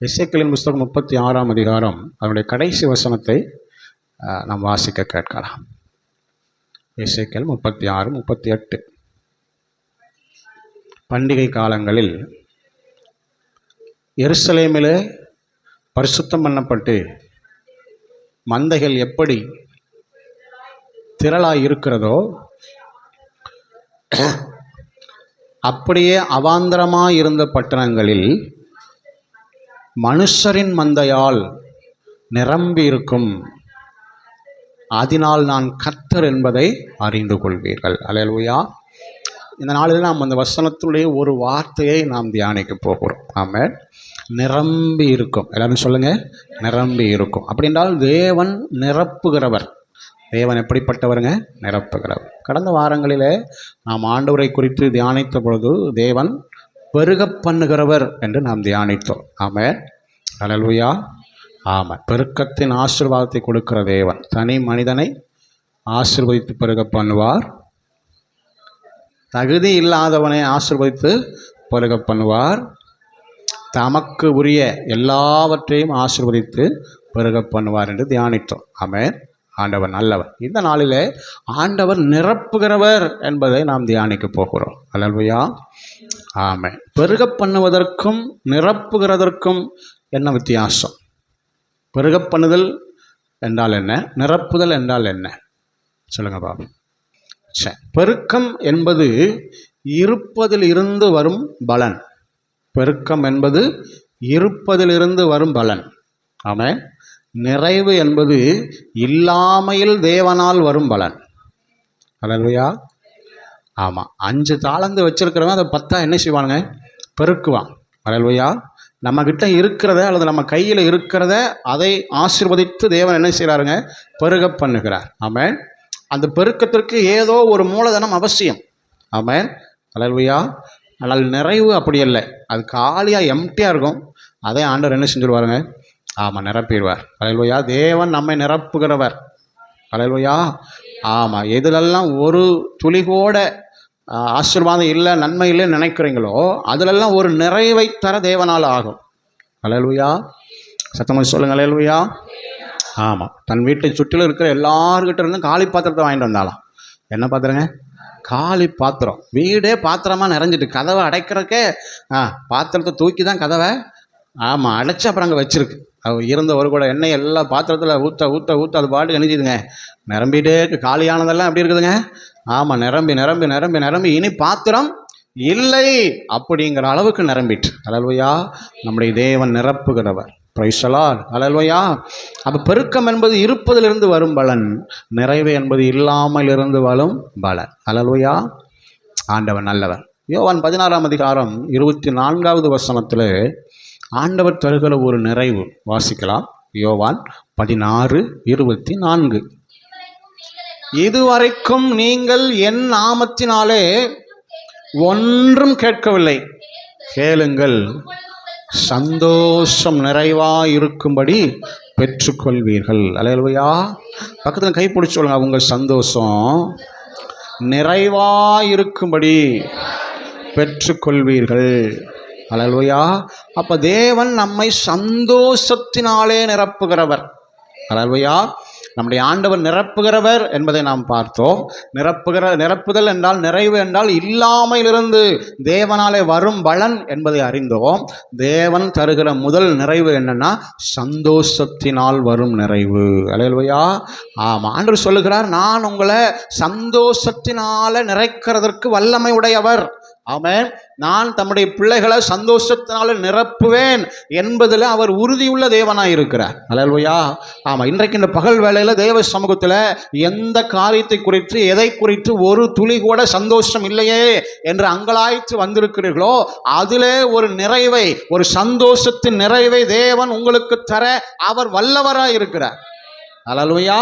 எசேக்கியேலின் புஸ்தகம் 36ஆம் அதிகாரம் அதனுடைய கடைசி வசனத்தை நாம் வாசிக்க கேட்கலாம். எசேக்கியேல் 36, 38. பண்டிகை காலங்களில் எருசலேமிலே பரிசுத்தம் பண்ணப்பட்டு மந்தைகள் எப்படி திரளாய் இருக்கிறதோ அப்படியே அவாந்தரமாய் இருந்த பட்டணங்களில் மனுஷரின் மந்தையால் நிரம்பி இருக்கும். அதனால் நான் கர்த்தர் என்பதை அறிந்து கொள்வீர்கள். அல்லேலூயா. இந்த நாளில் நாம் அந்த வசனத்துடைய ஒரு வார்த்தையை நாம் தியானிக்க போகிறோம். ஆமென். நிரம்பி இருக்கும். எல்லாரும் சொல்லுங்க, நிரம்பி இருக்கும். அப்படி என்றால் தேவன் நிரப்புகிறவர். தேவன் எப்படிப்பட்டவருங்க? நிரப்புகிறவர். கடந்த வாரங்களிலே நாம் ஆண்டவரை குறித்து தியானித்த பொழுது தேவன் பெருக பண்ணுகிறவர் என்று நாம் தியானித்தோம். ஆமென். அல்லேலூயா. ஆமாம், பெருக்கத்தின் ஆசீர்வாதத்தை கொடுக்கிற தேவன் தனி மனிதனை ஆசீர்வதித்து பெருக பண்ணுவார். தகுதி இல்லாதவனை ஆசீர்வதித்து பெருக பண்ணுவார். தமக்கு உரிய எல்லாவற்றையும் ஆசீர்வதித்து பெருக பண்ணுவார் என்று தியானித்தோம். ஆமென். ஆண்டவர் நல்லவர். இந்த நாளிலே ஆண்டவர் நிரப்புகிறவர் என்பதை நாம் தியானிக்க போகிறோம். அல்லேலூயா. ஆமென். பெருக பண்ணுவதற்கும் நிரப்புகிறதற்கும் என்ன வித்தியாசம்? பெருக பண்ணுதல் என்றால் என்ன? நிரப்புதல் என்றால் என்ன? சொல்லுங்க பாபு. சரி, பெருக்கம் என்பது இருப்பதில் இருந்து வரும் பலன். பெருக்கம் என்பது இருப்பதிலிருந்து வரும் பலன். ஆமென். நிறைவு என்பது இல்லாமையில் தேவனால் வரும் பலன். அல்லேலூயா. ஆமாம், 5 தாளந்து வச்சிருக்கிறவன் அதை 10 என்ன செய்வானுங்க? பெருக்குவான். அல்லேலூயா. நம்மக்கிட்ட இருக்கிறத அல்லது நம்ம கையில் இருக்கிறத அதை ஆசீர்வதித்து தேவன் என்ன செய்கிறாருங்க? பெருக பண்ணுகிறார். ஆமென். அந்த பெருக்கத்திற்கு ஏதோ ஒரு மூலதனம் அவசியம். ஆமென். அல்லேலூயா. ஆனால் நிறைவு அப்படி இல்லை. அது காலியாக எம்டியாக இருக்கும். அதை ஆண்டவர் என்ன செஞ்சுருவாருங்க? ஆமாம், நிரப்பிடுவார். அல்லேலூயா. தேவன் நம்மை நிரப்புகிறவர். அல்லேலூயா. ஆமாம், எதுலெல்லாம் ஒரு துளி கூட ஆசீர்வாதம் இல்லை, நன்மை இல்லைன்னு நினைக்கிறீங்களோ அதிலெல்லாம் ஒரு நிறைவை தர தேவனால் ஆகும். அல்லேலூயா. சத்தமாக சொல்லுங்க. அல்லேலூயா. ஆமாம், தன் வீட்டை சுற்றிலும் இருக்கிற எல்லார்கிட்ட இருந்தும் காலி பாத்திரத்தை வாங்கிட்டு வந்தாலாம். என்ன பாத்திரங்க? காலி பாத்திரம். வீடே பாத்திரமாக நிறைஞ்சிட்டு கதவை அடைக்கிறக்கே பாத்திரத்தை தூக்கி தான் கதவை அடைச்சி அப்புறம் அங்கே வச்சிருக்கு. இருந்த ஒரு கூட எண்ணெய் எல்லா பாத்திரத்தில் ஊற்ற ஊற்ற ஊற்ற அது பாட்டு நினைச்சிதுங்க, நிரம்பிட்டே இருக்கு. காலியானதெல்லாம் எப்படி இருக்குதுங்க? ஆமாம், நிரம்பி நிரம்பி நிரம்பி நிரம்பி இனி பாத்திரம் இல்லை அப்படிங்கிற அளவுக்கு நிரம்பிட்டு. அல்லேலூயா. நம்முடைய தேவன் நிரப்புகிறவர். Price the Lord. அல்லேலூயா. அப்போ பெருக்கம் என்பது இருப்பதிலிருந்து வரும் பலன், நிறைவு என்பது இல்லாமல் இருந்து வரும் பலன். அல்லேலூயா. ஆண்டவர் நல்லவர். யோவான் 16ஆம் அதிகாரம் 24வது வசனத்தில் ஆண்டவர் தருகிற ஒரு நிறைவு வாசிக்கலாம். யோவான் 16:24. இதுவரைக்கும் நீங்கள் என் நாமத்தினாலே ஒன்றும் கேட்கவில்லை, கேளுங்கள், சந்தோஷம் நிறைவாயிருக்கும்படி பெற்றுக்கொள்வீர்கள். அல்லேலூயா. பக்கத்தில் கை பிடிச்சி சொல்லுங்க, உங்கள் சந்தோஷம் நிறைவாயிருக்கும்படி பெற்றுக்கொள்வீர்கள். அல்லேலூயா. அப்போ தேவன் நம்மை சந்தோஷத்தினாலே நிரப்புகிறவர். அல்லேலூயா. நம்முடைய ஆண்டவர் நிரப்புகிறவர் என்பதை நாம் பார்த்தோம். நிரப்புதல் என்றால், நிறைவு என்றால் இல்லாமையிலிருந்து தேவனாலே வரும் பலன் என்பதை அறிந்தோம். தேவன் தருகிற முதல் நிறைவு என்னன்னா சந்தோஷத்தினால் வரும் நிறைவு. அல்லேலூயா. ஆமாம், ஆண்டவர் சொல்லுகிறார், நான் உங்களை சந்தோஷத்தினால நிறைக்கிறதற்கு வல்லமை உடையவர். ஆமென். நான் தம்முடைய பிள்ளைகளை சந்தோஷத்தினால நிரப்புவேன் என்பதில் அவர் உறுதியுள்ள தேவனாக இருக்கிறார். அல்லேலூயா. ஆமாம், இன்றைக்கு இந்த பகல் வேளையில் தேவ சமூகத்தில் எந்த காரியத்தை குறித்து எதை குறித்து ஒரு துளி கூட சந்தோஷம் இல்லையே என்று அங்கலாய்த்து வந்திருக்கிறீர்களோ அதிலே ஒரு நிறைவை, ஒரு சந்தோஷத்தின் நிறைவை தேவன் உங்களுக்கு தர அவர் வல்லவராக இருக்கிறார். அல்லேலூயா.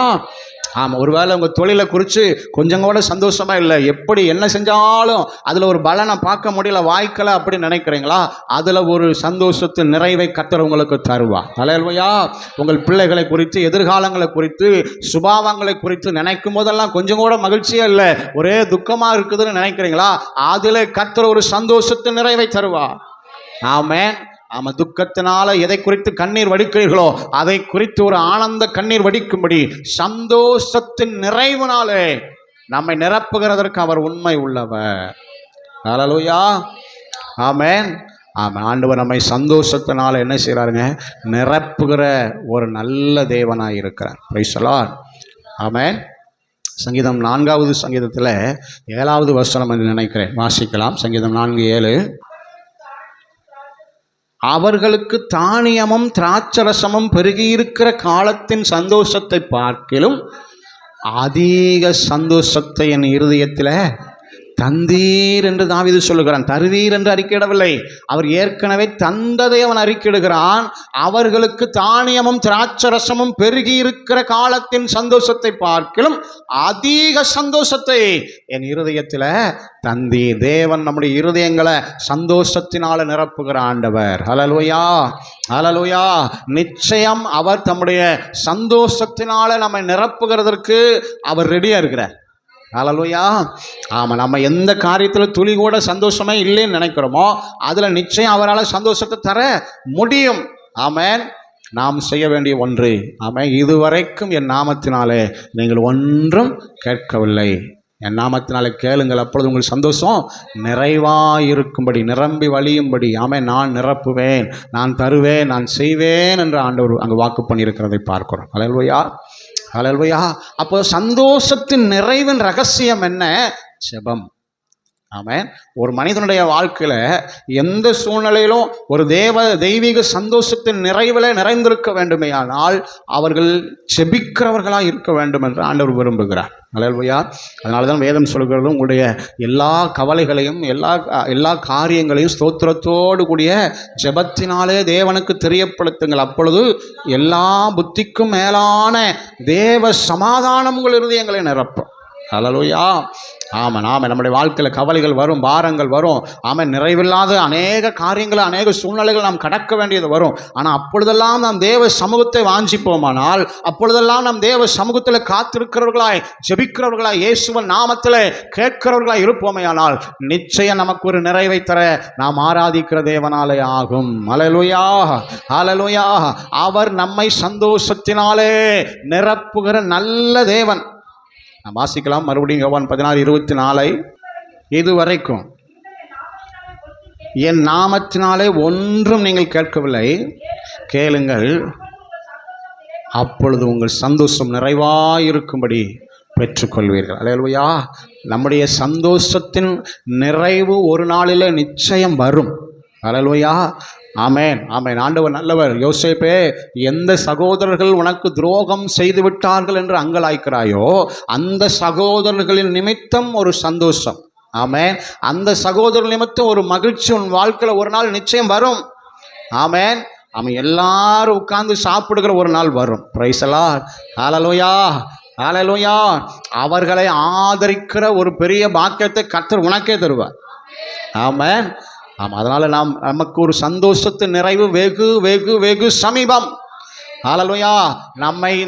ஆமாம், ஒருவேளை உங்கள் தொழிலை குறித்து கொஞ்சம் கூட சந்தோஷமாக இல்லை, எப்படி என்ன செஞ்சாலும் அதில் ஒரு பலனை பார்க்க முடியல, வாய்க்கலை அப்படி நினைக்கிறீங்களா? அதில் ஒரு சந்தோஷத்தின் நிறைவை கர்த்தர் உங்களுக்கு தருவார். அல்லேலூயா. உங்கள் பிள்ளைகளை குறித்து, எதிர்காலங்களை குறித்து, சுபாவங்களை குறித்து நினைக்கும் போதெல்லாம் கொஞ்சம் கூட மகிழ்ச்சியே இல்லை, ஒரே துக்கமாக இருக்குதுன்னு நினைக்கிறீங்களா? அதில் கர்த்தர் ஒரு சந்தோஷத்தின் நிறைவை தருவார். ஆமென். துக்கத்தினால எதை குறித்து கண்ணீர் வடிக்கிறீர்களோ அதை குறித்து ஒரு ஆனந்த கண்ணீர் வடிக்கும்படி சந்தோஷத்தின் நிறைவினாலே நம்மை நிரப்புகிறதற்கு அவர் உண்மை உள்ளவர். ஹல்லேலூயா, ஆமென். ஆண்டவர் நம்மை சந்தோஷத்தினால என்ன செய்கிறாருங்க? நிரப்புகிற ஒரு நல்ல தேவனாய் இருக்கிறார். பிரைஸ் தி லார்ட், ஆமென். சங்கீதம் 4வது சங்கீதத்தில் 7வது வசனம் என்று நினைக்கிறேன், வாசிக்கலாம். சங்கீதம் 4:7. அவர்களுக்கு தானியமும் திராட்சரசமும் பெருகியிருக்கிற காலத்தின் சந்தோஷத்தை பார்க்கிலும் அதிக சந்தோஷத்தை என் இருதயத்தில் தந்தீர் என்று தாவீது சொல்லுகிறான். தருவீர் என்று அறிக்கையிடவில்லை, அவர் ஏற்கனவே தந்ததை அவன் அறிக்கையிடுகிறான். அவர்களுக்கு தானியமும் திராட்சரசமும் பெருகி இருக்கிற காலத்தின் சந்தோஷத்தை பார்க்கிலும் அதிக சந்தோஷத்தை என் இருதயத்தில் தந்தீர். தேவன் நம்முடைய இருதயங்களை சந்தோஷத்தினால நிரப்புகிற ஆண்டவர். ஹல்லேலூயா, ஹல்லேலூயா. நிச்சயம் அவர் தம்முடைய சந்தோஷத்தினால நம்மை நிரப்புகிறதற்கு அவர் ரெடியாக இருக்கிறார். ஹல்லேலூயா, ஆமாம். நம்ம எந்த காரியத்தில் துளி கூட சந்தோஷமே இல்லைன்னு நினைக்கிறோமோ அதில் நிச்சயம் அவரால் சந்தோஷத்தை தர முடியும். ஆமென். நாம் செய்ய வேண்டிய ஒன்று, ஆமென், இதுவரைக்கும் என் நாமத்தினாலே நீங்கள் ஒன்றும் கேட்கவில்லை, என் நாமத்தினாலே கேளுங்கள், அப்பொழுது உங்கள் சந்தோஷம் நிறைவாயிருக்கும்படி, நிரம்பி வழியும்படி, ஆமென், நான் நிரப்புவேன், நான் தருவேன், நான் செய்வேன் என்று ஆண்டவர் அங்கு வாக்கு பண்ணியிருக்கிறதை பார்க்கிறோம். ஹல்லேலூயா, ஹல்லேலூயா. அப்போ சந்தோஷத்தின் நிறைவின் ரகசியம் என்ன? ஜெபம். ஆமென். ஒரு மனிதனுடைய வாழ்க்கையில் எந்த சூழ்நிலையிலும் ஒரு தெய்வீக சந்தோஷத்தின் நிறைவில் நிறைந்திருக்க வேண்டுமேயானால் அவர்கள் ஜெபிக்கிறவர்களாக இருக்க வேண்டும் என்று ஆண்டவர் விரும்புகிறார். ஹல்லேலூயா. அதனால தான் வேதம் சொல்கிறது, உங்களுடைய எல்லா கவலைகளையும் எல்லா காரியங்களையும் ஸ்தோத்திரத்தோடு கூடிய ஜெபத்தினாலே தேவனுக்கு தெரியப்படுத்துங்கள், அப்பொழுது எல்லா புத்திக்கும் மேலான தேவ சமாதானம் உங்கள் இருதயங்களை நிரப்பும். ஹல்லேலூயா, ஆமாம். நம்முடைய வாழ்க்கையில் கவலைகள் வரும், பாரங்கள் வரும், ஆமாம், நிறைவில்லாத அநேக காரியங்கள், அநேக சூழ்நிலைகள் நாம் கடக்க வேண்டியது வரும். ஆனால் அப்பொழுதெல்லாம் நாம் தேவ சமூகத்தை வாஞ்சிப்போமானால், அப்பொழுதெல்லாம் நாம் தேவ சமூகத்தில் காத்திருக்கிறவர்களாய், ஜெபிக்கிறவர்களாய், இயேசுவின் நாமத்தில் கேட்கிறவர்களாய் இருப்போமையானால் நிச்சயம் நமக்கு ஒரு நிறைவை தர நாம் ஆராதிக்கிற தேவனாலே ஆகும். ஹல்லேலூயா, ஹல்லேலூயா. அவர் நம்மை சந்தோஷத்தினாலே நிரப்புகிற நல்ல தேவன். நாம் வாசிக்கலாம் மறுபடியும் யோவான் 16:24. இதுவரைக்கும் என் நாமத்தினாலே ஒன்றும் நீங்கள் கேட்கவில்லை, கேளுங்கள், அப்பொழுது உங்கள் சந்தோஷம் நிறைவாயிருக்கும்படி பெற்றுக்கொள்வீர்கள். அல்லேலூயா. நம்முடைய சந்தோஷத்தின் நிறைவு ஒரு நாளில் நிச்சயம் வரும். அல்லேலூயா, ஆமென், ஆமென். ஆண்டவர் நல்லவர். யோசேப்பே, எந்த சகோதரர்கள் உனக்கு துரோகம் செய்து விட்டார்கள் என்று அங்கலாய்க்கிறாயோ அந்த சகோதரர்களின் நிமித்தம் ஒரு சந்தோஷம், ஆமென், அந்த சகோதரர் நிமித்தம் ஒரு மகிழ்ச்சி உன் வாழ்க்கையில் ஒரு நாள் நிச்சயம் வரும். ஆமென். அவன் எல்லாரும் உட்கார்ந்து சாப்பிடுகிற ஒரு நாள் வரும். பிரைஸ் தி லார்ட், ஹல்லேலூயா, ஹல்லேலூயா. அவர்களை ஆதரிக்கிற ஒரு பெரிய பாக்கியத்தை கர்த்தர் உனக்கே தருவார். ஆமென், ஆமாம். அதனால் நமக்கு ஒரு சந்தோஷத்தின் நிறைவு வெகு வெகு வெகு சமீபம். ஹல்லேலூயா.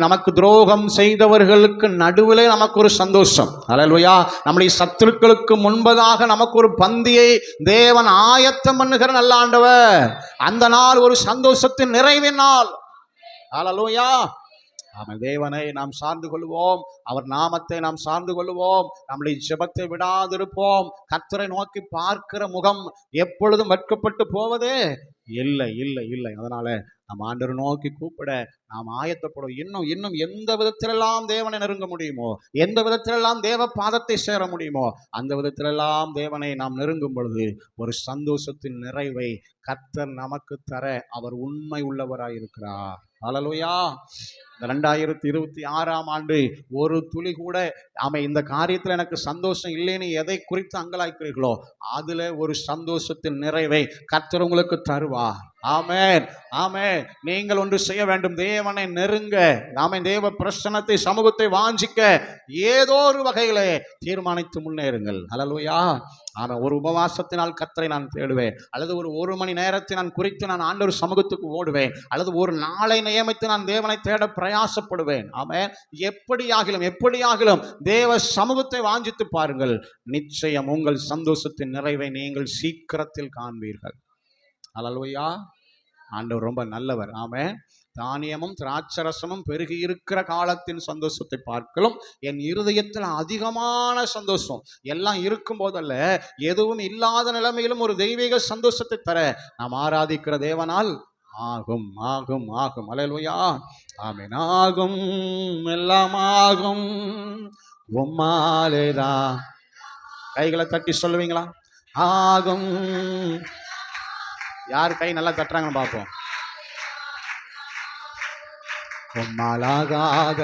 நமக்கு துரோகம் செய்தவர்களுக்கு நடுவிலே நமக்கு ஒரு சந்தோஷம். ஹல்லேலூயா. நம்முடைய சத்துருக்களுக்கு முன்பதாக நமக்கு ஒரு பந்தியை தேவன் ஆயத்தம் பண்ணுகிற நல்ல ஆண்டவர். அந்த நாள் ஒரு சந்தோஷத்தின் நிறைவின் நாள். ஹல்லேலூயா. ஆமாம். தேவனை நாம் சார்ந்து கொள்வோம், அவர் நாமத்தை நாம் சார்ந்து கொள்வோம், நம்முடைய ஜெபத்தை விடாதிருப்போம். கர்த்தரை நோக்கி பார்க்கிற முகம் எப்பொழுதும் வெட்கப்பட்டு போவதே இல்லை, இல்லை, இல்லை. அதனால நாம் ஆண்டவர் நோக்கி கூப்பிட நாம் ஆயத்தப்படும். இன்னும் எந்த விதத்திலெல்லாம் தேவனை நெருங்க முடியுமோ, எந்த விதத்திலெல்லாம் தேவ பாதத்தை சேர முடியுமோ அந்த விதத்திலெல்லாம் தேவனை நாம் நெருங்கும் பொழுது ஒரு சந்தோஷத்தின் நிறைவை கர்த்தர் நமக்கு தர அவர் உண்மை உள்ளவராயிருக்கிறார். ஹல்லேலூயா. இந்த 2026ஆம் ஆண்டு ஒரு துளி கூட இந்த காரியத்தில் எனக்கு சந்தோஷம் இல்லைன்னு எதை குறித்து அங்கலாய்க்கிறீர்களோ அதில் ஒரு சந்தோஷத்தின் நிறைவை கர்த்தர் உங்களுக்கு தருவார். ஆமென், ஆமென். நீங்கள் ஒன்று செய்ய வேண்டும், தேவனை நெருங்க, தேவ பிரசன்னத்தை, சமூகத்தை வாஞ்சிக்க ஏதோ ஒரு வகையிலே தீர்மானித்து முன்னேறுங்கள். ஹல்லேலூயா. ஆமாம். ஒரு உபவாசத்தினால் கர்த்தரை நான் தேடுவேன், அல்லது ஒரு மணி நேரத்தை நான் குறித்து நான் ஆண்டவர் சமூகத்துக்கு ஓடுவேன், அல்லது ஒரு நாளை நியமித்து நான் தேவனை தேட பிரயாசப்படுவேன். ஆமென். எப்படியாகிலும் தேவ சமூகத்தை வாஞ்சித்து பாருங்கள், நிச்சயம் உங்கள் சந்தோஷத்தின் நிறைவை நீங்கள் சீக்கிரத்தில் காண்பீர்கள். ஹல்லேலூயா. ஆண்டவர் ரொம்ப நல்லவர். ஆமென். தானியமும் திராட்சரசமும் பெருகி இருக்கிற காலத்தின் சந்தோஷத்தை பார்க்கலும் என் இருதயத்தில் அதிகமான சந்தோஷம். எல்லாம் இருக்கும் போதல்ல, எதுவும் இல்லாத நிலைமையிலும் ஒரு தெய்வீக சந்தோஷத்தை தர நாம் ஆராதிக்கிற தேவனால் ஆகும் ஆகும் ஆகும். அல்லேலூயா. ஆமென். ஆகும், எல்லாம் ஆகும் உம்மாலேதான். கைகளை தட்டி சொல்லுவீங்களா? ஆகும். யார் கை நல்லா தட்டுறாங்கன்னு பார்ப்போம். உம்மாலாகாத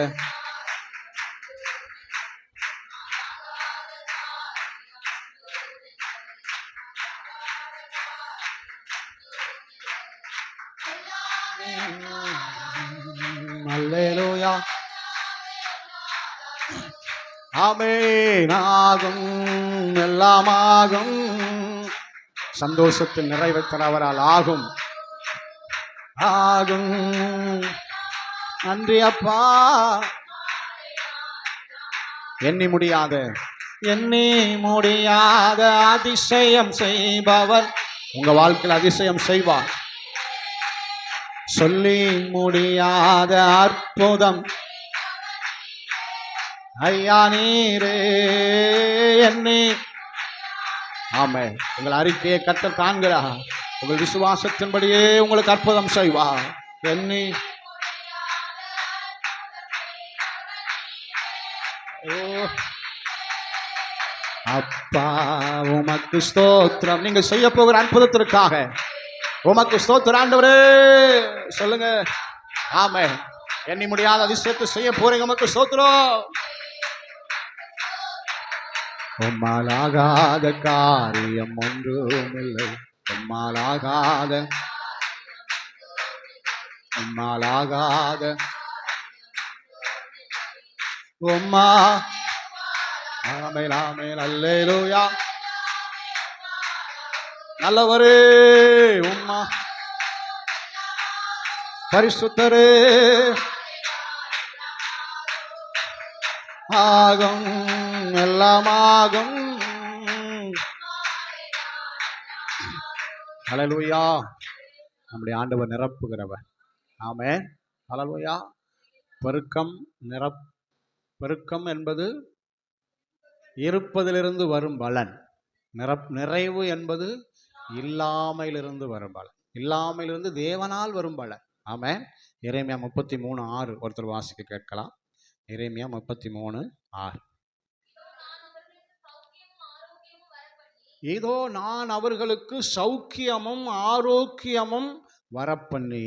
அல்லேலூயா. ஆமென். ஆகும், எல்லாம் ஆகும். சந்தோஷத்தின் நிறைவை தரவரால் ஆகும் ஆகும். நன்றி அப்பா. எண்ணி முடியாத அதிசயம் செய்பவர் உங்க வாழ்க்கையில் அதிசயம் செய்வார். சொல்லி முடியாத அற்புதம் ஐயா நீரே என்னை. ஆமே. உங்கள் அறிக்கையை கர்த்தர் காண்கிறார். உங்கள் விசுவாசத்தின்படியே உங்களுக்கு அற்புதம் செய்வார். என்னை அப்பா உமக்கு ஸ்தோத்திரம். நீங்க செய்ய போகிற அற்புதத்திற்காக உமக்கு ஸ்தோத்திரம் ஆண்டவரே. சொல்லுங்க. ஆமே. எண்ணி முடியாத அதிசயத்தை செய்ய போறீங்க. உமக்கு ஸ்தோத்திரம். உம்மாலாகாத காரியம் ஒன்றுமில்லை. உம்மாலாகாத உம்மா. ஆமென் ஆமென். அல்லேலூயா. நல்லவரே உம்மா, பரிசுத்தரே. ஆகும், எல்லாம் ஆகும். அல்லேலூயா. நம்முடைய ஆண்டவர் நிரப்புகிறவர். ஆமென். அல்லேலூயா. பெருக்கம் என்பது இருப்பதிலிருந்து வரும் பலன். நிறைவு என்பது இல்லாமையிலிருந்து வரும் பலன். இல்லாமையிலிருந்து தேவனால் வரும் பலன். ஆமென். எரேமியா 33:6 ஒருத்தர் வாசிக்க கேட்கலாம். எரேமியா 33:6. இதோ நான் அவர்களுக்கு சௌக்கியமும் ஆரோக்கியமும் வரப்பண்ணி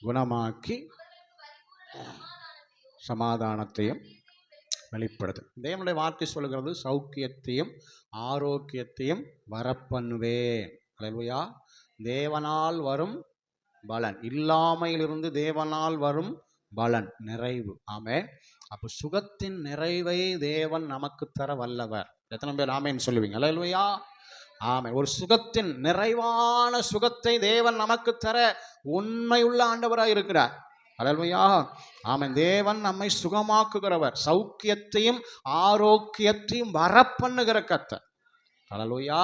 குணமாக்கி சமாதானத்தையும் வெளிப்படுது. தேவனுடைய வார்த்தை சொல்கிறது சௌக்கியத்தையும் ஆரோக்கியத்தையும் வரப்பண்ணுவேன். அல்லேலூயா. தேவனால் வரும் பலன், இல்லாமையிலிருந்து தேவனால் வரும் பலன், நிறைவு. ஆமென். அப்போ சுகத்தின் நிறைவை தேவன் நமக்கு தர வல்லவர். எத்தனை பேர் ஆமென் சொல்லுவீங்க? அல்லேலூயா. ஆமென். ஒரு சுகத்தின் நிறைவான சுகத்தை தேவன் நமக்கு தர உண்மையுள்ள ஆண்டவராக இருக்கிறார். அல்லேலூயா. ஆமென். தேவன் நம்மை சுகமாக்குகிறவர். சௌக்கியத்தையும் ஆரோக்கியத்தையும் வரப்பண்ணுகிற கர்த்தர். அல்லேலூயா.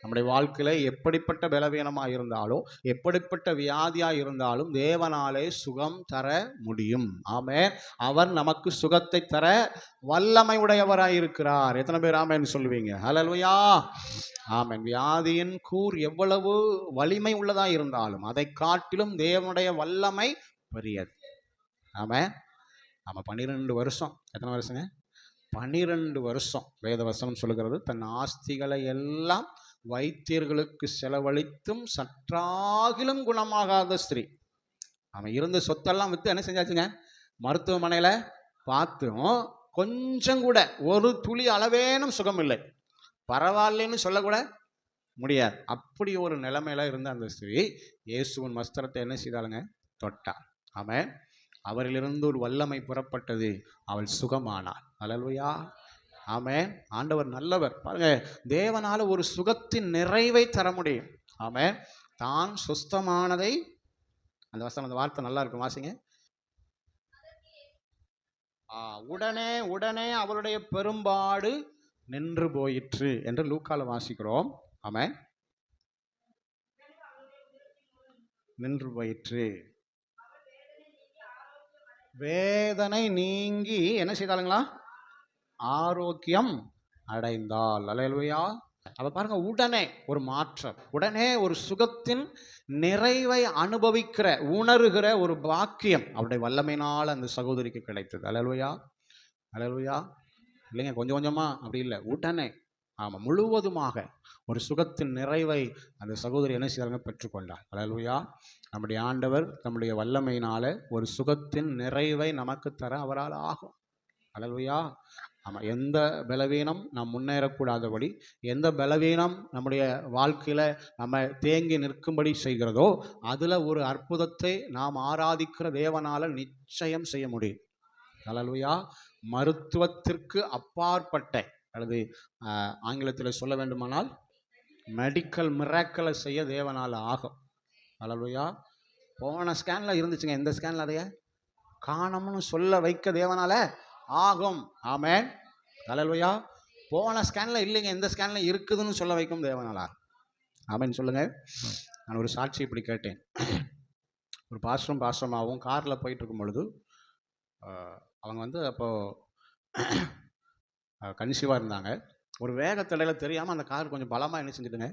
நம்முடைய வாழ்க்கையில எப்படிப்பட்ட பலவீனமாக இருந்தாலும் எப்படிப்பட்ட வியாதியாக இருந்தாலும் தேவனாலே சுகம் தர முடியும். ஆமென். அவர் நமக்கு சுகத்தை தர வல்லமை உடையவராய் இருக்கிறார். எத்தனை பேர் ஆமென் சொல்லுவீங்க? அல்லேலூயா. ஆமென். வியாதியின் கூர் எவ்வளவு வலிமை உள்ளதாக இருந்தாலும் அதை காட்டிலும் தேவனுடைய வல்லமை பெரியது. ஆமென். நம்ம 12 வருஷம், எத்தனை வருஷங்க? 12 வருஷம் வேதவசனம் சொல்லுகிறது, தன் ஆஸ்திகளை எல்லாம் வைத்தியர்களுக்கு செலவழித்தும் சற்றாகிலும் குணமாகாத ஸ்திரீ. அவன் இருந்த சொத்தெல்லாம் விற்று என்ன செஞ்சாச்சுங்க? மருத்துவமனையில் பார்த்தும் கொஞ்சம் கூட ஒரு துளி அளவேனும் சுகம் இல்லை. பரவாயில்லைன்னு சொல்லக்கூட முடியாது. அப்படி ஒரு நிலைமையில இருந்த அந்த ஸ்திரீ இயேசுவின் வஸ்திரத்தை என்ன செய்தாளுங்க? தொட்டாள். ஆமென். அவரிலிருந்து ஒரு வல்லமை புறப்பட்டது. அவள் சுகமானாள். அல்லேலூயா. ஆமென். ஆண்டவர் நல்லவர். பாருங்க, தேவனால ஒரு சுகத்தின் நிறைவை தர முடியும். ஆமென். தான் சுஸ்தமானதை, அந்த வசனம், அந்த வார்த்தை நல்லா இருக்கும், வாசிங்க. உடனே அவருடைய பெரும்பாடு நின்று போயிற்று என்று லூக்கால வாசிக்கிறோம். ஆமென். நின்று போயிற்று. வேதனை நீங்கி என்ன செய்தாலுங்களா? ஆரோக்கியம் அடைந்தாள். அல்லேலூயா. அப்ப பாருங்க, உடனே ஒரு மாற்றம், உடனே ஒரு சுகத்தின் நிறைவை அனுபவிக்கிற உணர்கிற ஒரு பாக்கியம் அவருடைய வல்லமையினால் அந்த சகோதரிக்கு கிடைத்தது. அல்லேலூயா, அல்லேலூயா. இல்லைங்க, கொஞ்சம் கொஞ்சமா அப்படி இல்லை, உடனே. ஆமாம், முழுவதுமாக ஒரு சுகத்தின் நிறைவை அந்த சகோதரி என்ன செய்தாங்க? பெற்றுக்கொண்டார். அல்லேலூயா. நம்முடைய ஆண்டவர் நம்முடைய வல்லமையினால ஒரு சுகத்தின் நிறைவை நமக்கு தர அவரால் ஆகும். அல்லேலூயா. ஆமாம், எந்த பலவீனம் நாம் முன்னேறக்கூடாதபடி, எந்த பலவீனம் நம்முடைய வாழ்க்கையில் நம்ம தேங்கி நிற்கும்படி செய்கிறதோ, அதில் ஒரு அற்புதத்தை நாம் ஆராதிக்கிற தேவனால் நிச்சயம் செய்ய முடியும். அல்லேலூயா. மருத்துவத்திற்கு அப்பாற்பட்ட, அல்லது ஆங்கிலத்தில் சொல்ல வேண்டுமானால் மெடிக்கல் மிராக்கிளை செய்ய தேவனால் ஆகும். அல்லேலூயா. போன ஸ்கேனில் இருந்துச்சுங்க, இந்த ஸ்கேனில் அதைய காணோம்னு சொல்ல வைக்க தேவனால ஆகும். ஆமென். அல்லேலூயா. போன ஸ்கேனில் இல்லைங்க, இந்த ஸ்கேனில் இருக்குதுன்னு சொல்ல வைக்கும் தேவனால. ஆமென் சொல்லுங்க. நான் ஒரு சாட்சி இப்படி கேட்டேன். ஒரு பாஸ்டமாகவும் காரில் போயிட்டு இருக்கும் பொழுது, அவங்க அப்போது கன்சீவாக இருந்தாங்க. ஒரு வேகத்தடையில் தெரியாமல் அந்த கார் கொஞ்சம் பலமாக என்ன செஞ்சுட்டுங்க,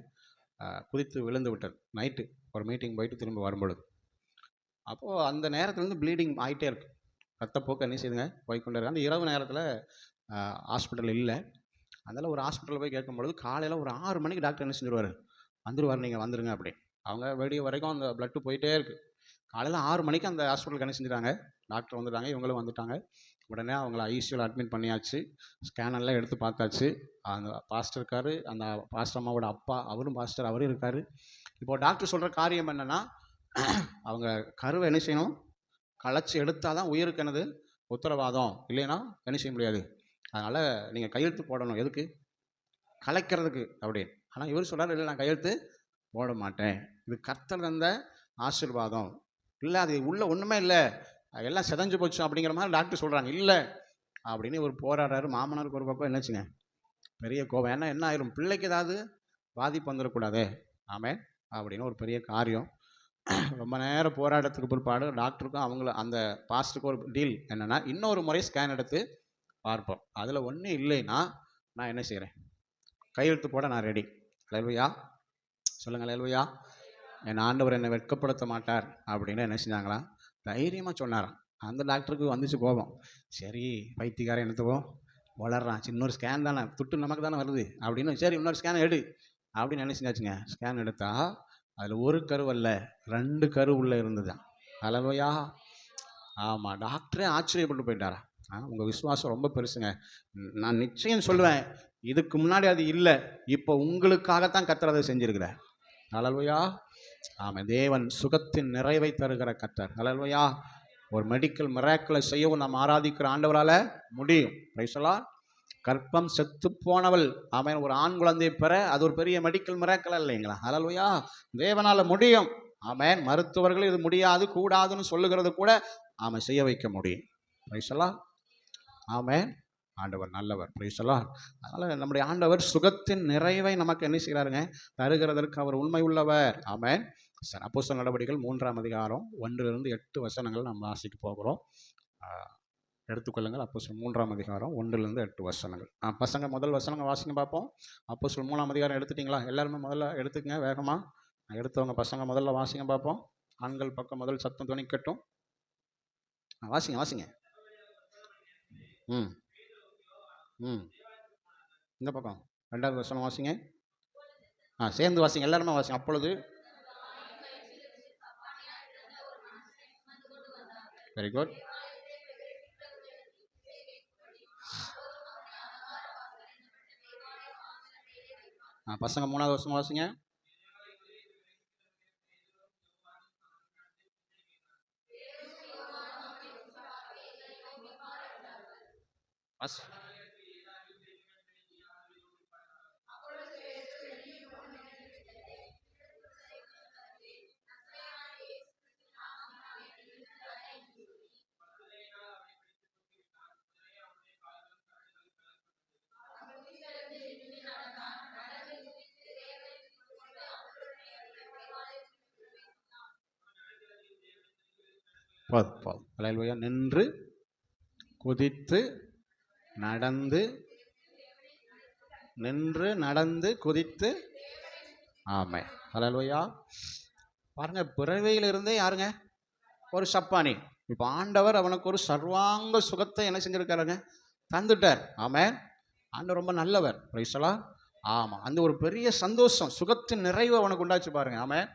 குதித்து விழுந்து விட்டது. நைட்டு ஒரு மீட்டிங் போயிட்டு திரும்பி வரும்பொழுது, அப்போது அந்த நேரத்துலேருந்து ப்ளீடிங் ஆகிட்டே இருக்கு. ரத்தப்போக்கு என்ன செய்யுதுங்க, போய்கொண்டே இருக்கு. அந்த இரவு நேரத்தில் ஹாஸ்பிட்டல் இல்லை. அதனால் ஒரு ஹாஸ்பிட்டலில் போய் கேட்கும்பொழுது, காலையில் ஒரு 6 மணிக்கு டாக்டர் என்ன செஞ்சுருவார்? வந்துடுவார், நீங்கள் வந்துடுங்க அப்படி. அவங்க வெடிய வரைக்கும் அந்த பிளட்டு போயிட்டே இருக்குது. காலையில் 6 மணிக்கு அந்த ஹாஸ்பிட்டலுக்கு என்ன செஞ்சுட்டாங்க? டாக்டர் வந்துட்டாங்க, இவங்களும் வந்துட்டாங்க. உடனே அவங்கள ஐசியூவில் அட்மிட் பண்ணியாச்சு. ஸ்கேனெல்லாம் எடுத்து பார்த்தாச்சு. அந்த பாஸ்டர் இருக்கார், அந்த பாஸ்டர் அம்மாவோட அப்பா, அவரும் பாஸ்டர், அவரும் இருக்கார். இப்போது டாக்டர் சொல்கிற காரியம் என்னென்னா, அவங்க கருவை என்ன செய்யணும்? களைச்சி எடுத்தால் தான் உயிருக்கு என்னது உத்தரவாதம், இல்லைன்னா என்ன செய்ய முடியாது. அதனால் நீங்கள் கையெழுத்து போடணும். எதுக்கு? கலைக்கிறதுக்கு அப்படின்னு. ஆனால் இவர் சொல்கிறார், இல்லை நான் கையெழுத்து போட மாட்டேன், இது கர்த்தர் தந்த ஆசீர்வாதம், இல்லை அது உள்ள ஒன்றுமே இல்லை, எல்லாம் செதஞ்சு போச்சு அப்படிங்கிற மாதிரி டாக்டர் சொல்கிறாங்க. இல்லை அப்படின்னு இவர் போராடுறாரு. மாமனாருக்கு ஒரு பக்கம் என்னச்சுங்க, பெரிய கோபம். ஏன்னா என்ன ஆயிரும், பிள்ளைக்கு ஏதாவது பாதிப்பு வந்துடக்கூடாதே. ஆமென் அப்படின்னு ஒரு பெரிய காரியம். ரொம்ப நேரம் போராட்டத்துக்கு பிற்பாடு டாக்டருக்கும் அவங்கள அந்த பாஸ்டருக்கும் ஒரு டீல் என்னென்னா, இன்னொரு முறை ஸ்கேன் எடுத்து பார்ப்போம், அதில் ஒன்றும் இல்லைன்னா நான் என்ன செய்கிறேன்? கையெழுத்து போட நான் ரெடி. அல்லேலூயா சொல்லுங்கள். அல்லேலூயா. என் ஆண்டவர் என்னை வெட்கப்படுத்த மாட்டார் அப்படின்னு என்ன செஞ்சாங்களா? தைரியமாக சொன்னாராம். அந்த டாக்டருக்கு வந்துச்சு கோபம். சரி, பைத்தியக்காரன் என்னத்துவோம் வளர்றான், இன்னொரு ஸ்கேன் தானே, துட்டு நமக்கு தானே வருது அப்படின்னு, சரி இன்னொரு ஸ்கேன் எடு அப்படின்னு என்ன செஞ்சாச்சுங்க. ஸ்கேன் எடுத்தால் அதில் ஒரு கரு அல்ல, 2 கரு உள்ளே இருந்துதான். அல்லேலூயா. ஆமாம், டாக்டரே ஆச்சரியப்பட்டு போயிட்டாரா. உங்கள் விசுவாசம் ரொம்ப பெருசுங்க. நான் நிச்சயம் சொல்லுவேன், இதுக்கு முன்னாடி அது இல்லை, இப்போ உங்களுக்காகத்தான் கர்த்தர் அதை செஞ்சிருக்கிறார். அல்லேலூயா. ஆமாம், தேவன் சுகத்தின் நிறைவை தருகிற கர்த்தர். அல்லேலூயா. ஒரு மெடிக்கல் மிராக்கிளை செய்யவும் நாம் ஆராதிக்கிற ஆண்டவரால் முடியும். Praise the Lord. கர்ப்பம் செத்து போனவள் அவன் ஒரு ஆண் குழந்தையை பெற, அது ஒரு பெரிய மெடிக்கல் மிராக்கிள் இல்லைங்களா? அல்லேலூயா. தேவனால் முடியும். ஆமென். மருத்துவர்கள் இது முடியாது கூடாதுன்னு சொல்லுகிறது கூட ஆமாம் செய்ய வைக்க முடியும். Praise the lord. ஆமென். ஆண்டவர் நல்லவர். Praise the lord. அதனால் நம்முடைய ஆண்டவர் சுகத்தின் நிறைவை நமக்கு என்ன செய்கிறாருங்க, தருகிறதற்கு அவர் உண்மை உள்ளவர். ஆமென். சரி, அப்போஸ்தலர் நடவடிக்கைகள் 3ஆம் அதிகாரம் 1 to 8 வசனங்கள் நாம் வாசிக்க போகிறோம். எடுத்துக்கொள்ளுங்கள். அப்போஸ்தலர் 3ஆம் அதிகாரம் 1 to 8 வசனங்கள். பசங்க முதல் வசனங்கள் வாசிங்க பார்ப்போம். அப்போஸ்தலர் 3ஆம் அதிகாரம் எடுத்துட்டிங்களா? எல்லாருமே முதல்ல எடுத்துக்கங்க வேகமாக. எடுத்தவங்க பசங்க முதல்ல வாசிங்க பார்ப்போம். ஆண்கள் பக்கம் முதல் சத்தம் துணிக்கட்டும். வாசிங்க வாசிங்க. இந்த பக்கம் 2வது வசனம் வாசிங்க. சேர்ந்து வாசிங்க, எல்லாருமே வாசிங்க. அப்பொழுது வெரி குட். பசங்க 3வது வசனம் வாசிங்க. போதும் போதும். அல்லேலூயா. நின்று குதித்து நடந்து, நின்று நடந்து குதித்து. ஆமென். அல்லேலூயா. பாருங்க, பிறவியிலிருந்தே யாருங்க? ஒரு சப்பானி. இப்போ ஆண்டவர் அவனுக்கு ஒரு சர்வாங்க சுகத்தை என்ன செஞ்சிருக்காருங்க? தந்துட்டார். ஆமென். ஆண்டவர் ரொம்ப நல்லவர். Praise the Lord. ஆமாம், அந்த ஒரு பெரிய சந்தோஷம், சுகத்தின் நிறைவு அவனுக்கு உண்டாச்சு பாருங்க. ஆமென்.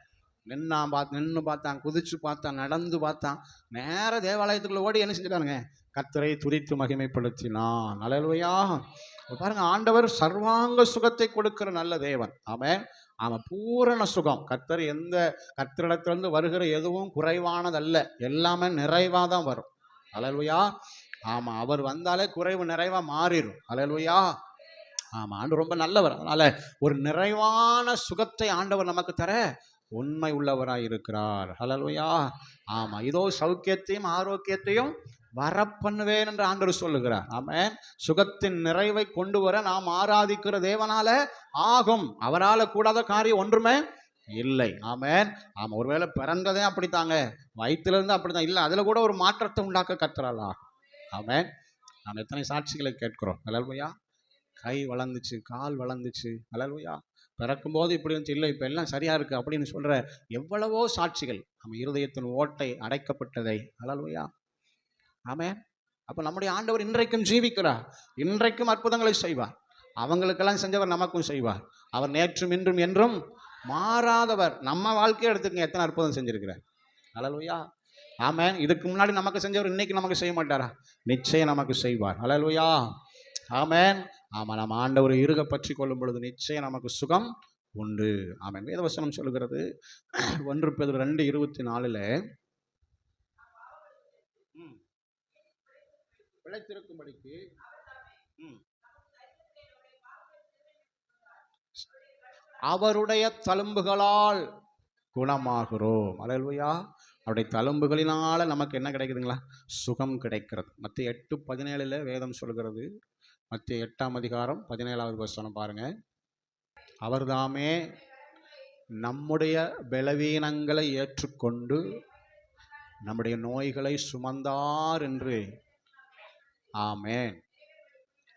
நின்று பார்த்தான், குதிச்சு பார்த்தான், நடந்து பார்த்தான், நேர தேவாலயத்துக்குள்ள ஓடி என்ன செஞ்சிட்டானுங்க? கர்த்தரை துதித்து மகிமைப்படுத்தினான். அல்லேலூயா. பாருங்க, ஆண்டவர் சர்வாங்க சுகத்தை கொடுக்கிற நல்ல தேவன். ஆமென். ஆமாம், பூரண சுகம். கர்த்தரிடத்திலிருந்து வருகிற எதுவும் குறைவானதல்ல, எல்லாமே நிறைவாக தான் வரும். அல்லேலூயா. ஆமாம், அவர் வந்தாலே குறைவு நிறைவாக மாறிடும். அல்லேலூயா. ஆமாம், ஆண்டவர் ரொம்ப நல்லவர். அதனால ஒரு நிறைவான சுகத்தை ஆண்டவர் நமக்கு தர உண்மை உள்ளவராய் இருக்கிறார். ஹல்லேலூயா. ஆமாம், இதோ சௌக்கியத்தையும் ஆரோக்கியத்தையும் வரப்பண்ணுவேன் என்று ஆண்டவர் சொல்லுகிறார். ஆமென். சுகத்தின் நிறைவை கொண்டு வர நாம் ஆராதிக்கிற தேவனால ஆகும். அவரால் கூடாத காரியம் ஒன்றுமே இல்லை. ஆமென். ஆமாம், ஒருவேளை பிறந்ததே அப்படித்தாங்க, வயிற்றிலிருந்து அப்படித்தான் இல்லை, அதில் கூட ஒரு மாற்றத்தை உண்டாக்க கர்த்தரால் ஆகும். ஆமென். நாம் எத்தனை சாட்சிகளை கேட்கிறோம். ஹல்லேலூயா. கை வளர்ந்துச்சு, கால் வளர்ந்துச்சு. ஹல்லேலூயா. பிறக்கும்போது இப்படி இருந்துச்சு, இல்லை இப்போ எல்லாம் சரியாக இருக்குது அப்படின்னு சொல்கிற எவ்வளவோ சாட்சிகள். நம்ம இருதயத்தின் ஓட்டை அடைக்கப்பட்டதை. ஹல்லேலூயா. ஆமென். அப்போ நம்முடைய ஆண்டவர் இன்றைக்கும் ஜீவிக்கிறார், இன்றைக்கும் அற்புதங்களை செய்வார். அவங்களுக்கெல்லாம் செஞ்சவர் நமக்கும் செய்வார். அவர் நேற்றும் இன்றும் என்றும் மாறாதவர். நம்ம வாழ்க்கையை எடுத்துக்கங்க, எத்தனை அற்புதம் செஞ்சிருக்கிறார். ஹல்லேலூயா. ஆமென். இதுக்கு முன்னாடி நமக்கு செஞ்சவர் இன்னைக்கு நமக்கு செய்ய மாட்டாரா? நிச்சயம் நமக்கு செய்வார். ஹல்லேலூயா. ஆமென். ஆமாம், நம்ம ஆண்டவரை இருக பற்றி கொள்ளும் பொழுது நிச்சயம் நமக்கு சுகம் உண்டு. ஆமென். வேதவசனம் சொல்லுகிறது 1 பேதுரு 2:24 பிழைத்திருக்கும்படிக்கு அவருடைய தழும்புகளால் குணமாகிறோம். அல்லேலூயா. அவருடைய தழும்புகளினால நமக்கு என்ன கிடைக்குதுங்களா? சுகம் கிடைக்கிறது. மத்திய 8:17 வேதம் சொல்கிறது. மத்திய 8ஆம் அதிகாரம் 17வது வசனம் பாருங்க. அவர்தாமே நம்முடைய பலவீனங்களை ஏற்றுக்கொண்டு நம்முடைய நோய்களை சுமந்தார் என்று. ஆமென்.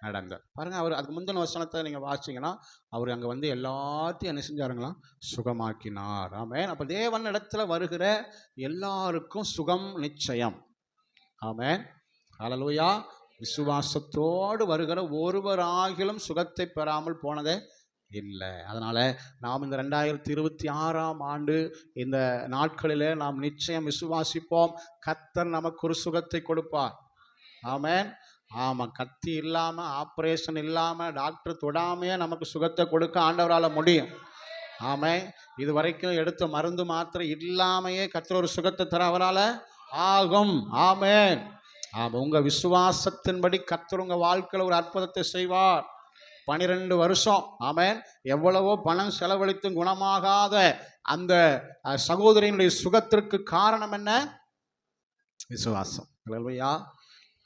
நடந்தார். பாருங்க, அவர் அதுக்கு முந்தின வசனத்தை நீங்கள் வாசிங்கன்னா, அவர் அங்கே வந்து எல்லாத்தையும் என்ன செஞ்சாருங்களாம்? சுகமாக்கினார். ஆமென். அப்போ தேவன் இடத்துல வருகிற எல்லாருக்கும் சுகம் நிச்சயம். ஆமென். ஹல்லேலூயா. விசுவாசத்தோடு வருகிற ஒருவராகிலும் சுகத்தை பெறாமல் போனதே இல்லை. அதனால் நாம் இந்த 2026ஆம் ஆண்டு இந்த நாட்களிலே நாம் நிச்சயம் விசுவாசிப்போம், கர்த்தர் நமக்கு ஒரு சுகத்தை கொடுப்பார். ஆமென். ஆமாம், கத்தி இல்லாமல், ஆப்ரேஷன் இல்லாமல், டாக்டர் தொடாமையே நமக்கு சுகத்தை கொடுக்க ஆண்டவரால் முடியும். ஆமென். இது வரைக்கும் எடுத்த மருந்து மாத்திரை இல்லாமையே கர்த்தர் ஒரு சுகத்தை தர அவரால் ஆகும். ஆமென். ஆமாம், உங்கள் விசுவாசத்தின்படி கர்த்தர் உங்கள் வாழ்க்கையில் ஒரு அற்புதத்தை செய்வார். 12 வருஷம் ஆமென், எவ்வளவோ பணம் செலவழித்தும் குணமாகாத அந்த சகோதரியினுடைய சுகத்திற்கு காரணம் என்ன? விசுவாசம். அல்லேலூயா.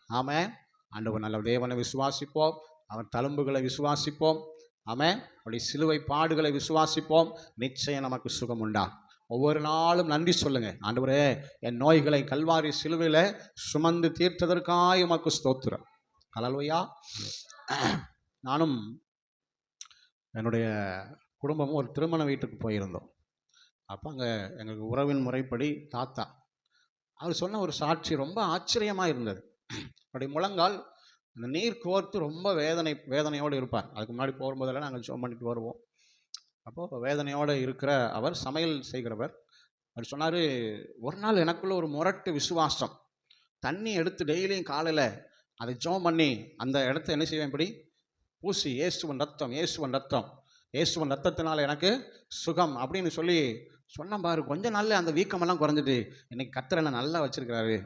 ஆமென். ஆண்டவர் நல்ல தேவனை விசுவாசிப்போம், அவர் தழும்புகளை விசுவாசிப்போம். ஆமென். அவருடைய சிலுவை பாடுகளை விசுவாசிப்போம். நிச்சயம் நமக்கு சுகம் உண்டா. ஒவ்வொரு நாளும் நன்றி சொல்லுங்க. ஆண்டவரே, என் நோய்களை கல்வாரி சிலுவையில் சுமந்து தீர்த்ததற்காக உமக்கு ஸ்தோத்திரம். அல்லேலூயா. நானும் என்னுடைய குடும்பமும் ஒரு திருமண வீட்டுக்கு போயிருந்தோம். அப்போ அங்கே எங்களுக்கு உறவின் முறைப்படி தாத்தா அவர் சொன்ன ஒரு சாட்சி ரொம்ப ஆச்சரியமாக இருந்தது. அவருடைய முழங்கால் அந்த நீர் கோர்த்து ரொம்ப வேதனையோடு இருப்பார். அதுக்கு முன்னாடி போகும்போதெல்லாம் நாங்கள் ஜெபம் பண்ணிட்டு வருவோம். அப்போது வேதனையோடு இருக்கிற அவர் சமையல் செய்கிறவர். அவர் சொன்னார், ஒரு நாள் எனக்குள்ள ஒரு முரட்டு விசுவாசம், தண்ணி எடுத்து டெய்லியும் காலையில் அதை ஜெபம் பண்ணி அந்த இடத்த என்ன செய்வேன், இப்படி பூசி இயேசுவன் ரத்தம், இயேசுவன் ரத்தம், இயேசுவன் ரத்தத்தினால எனக்கு சுகம் அப்படின்னு சொல்லி சொன்ன பாரு. கொஞ்ச நாளில் அந்த வீக்கமெல்லாம் குறைஞ்சிட்டு இன்னைக்கு கர்த்தர் என்ன நல்லா வச்சிருக்கிறாரு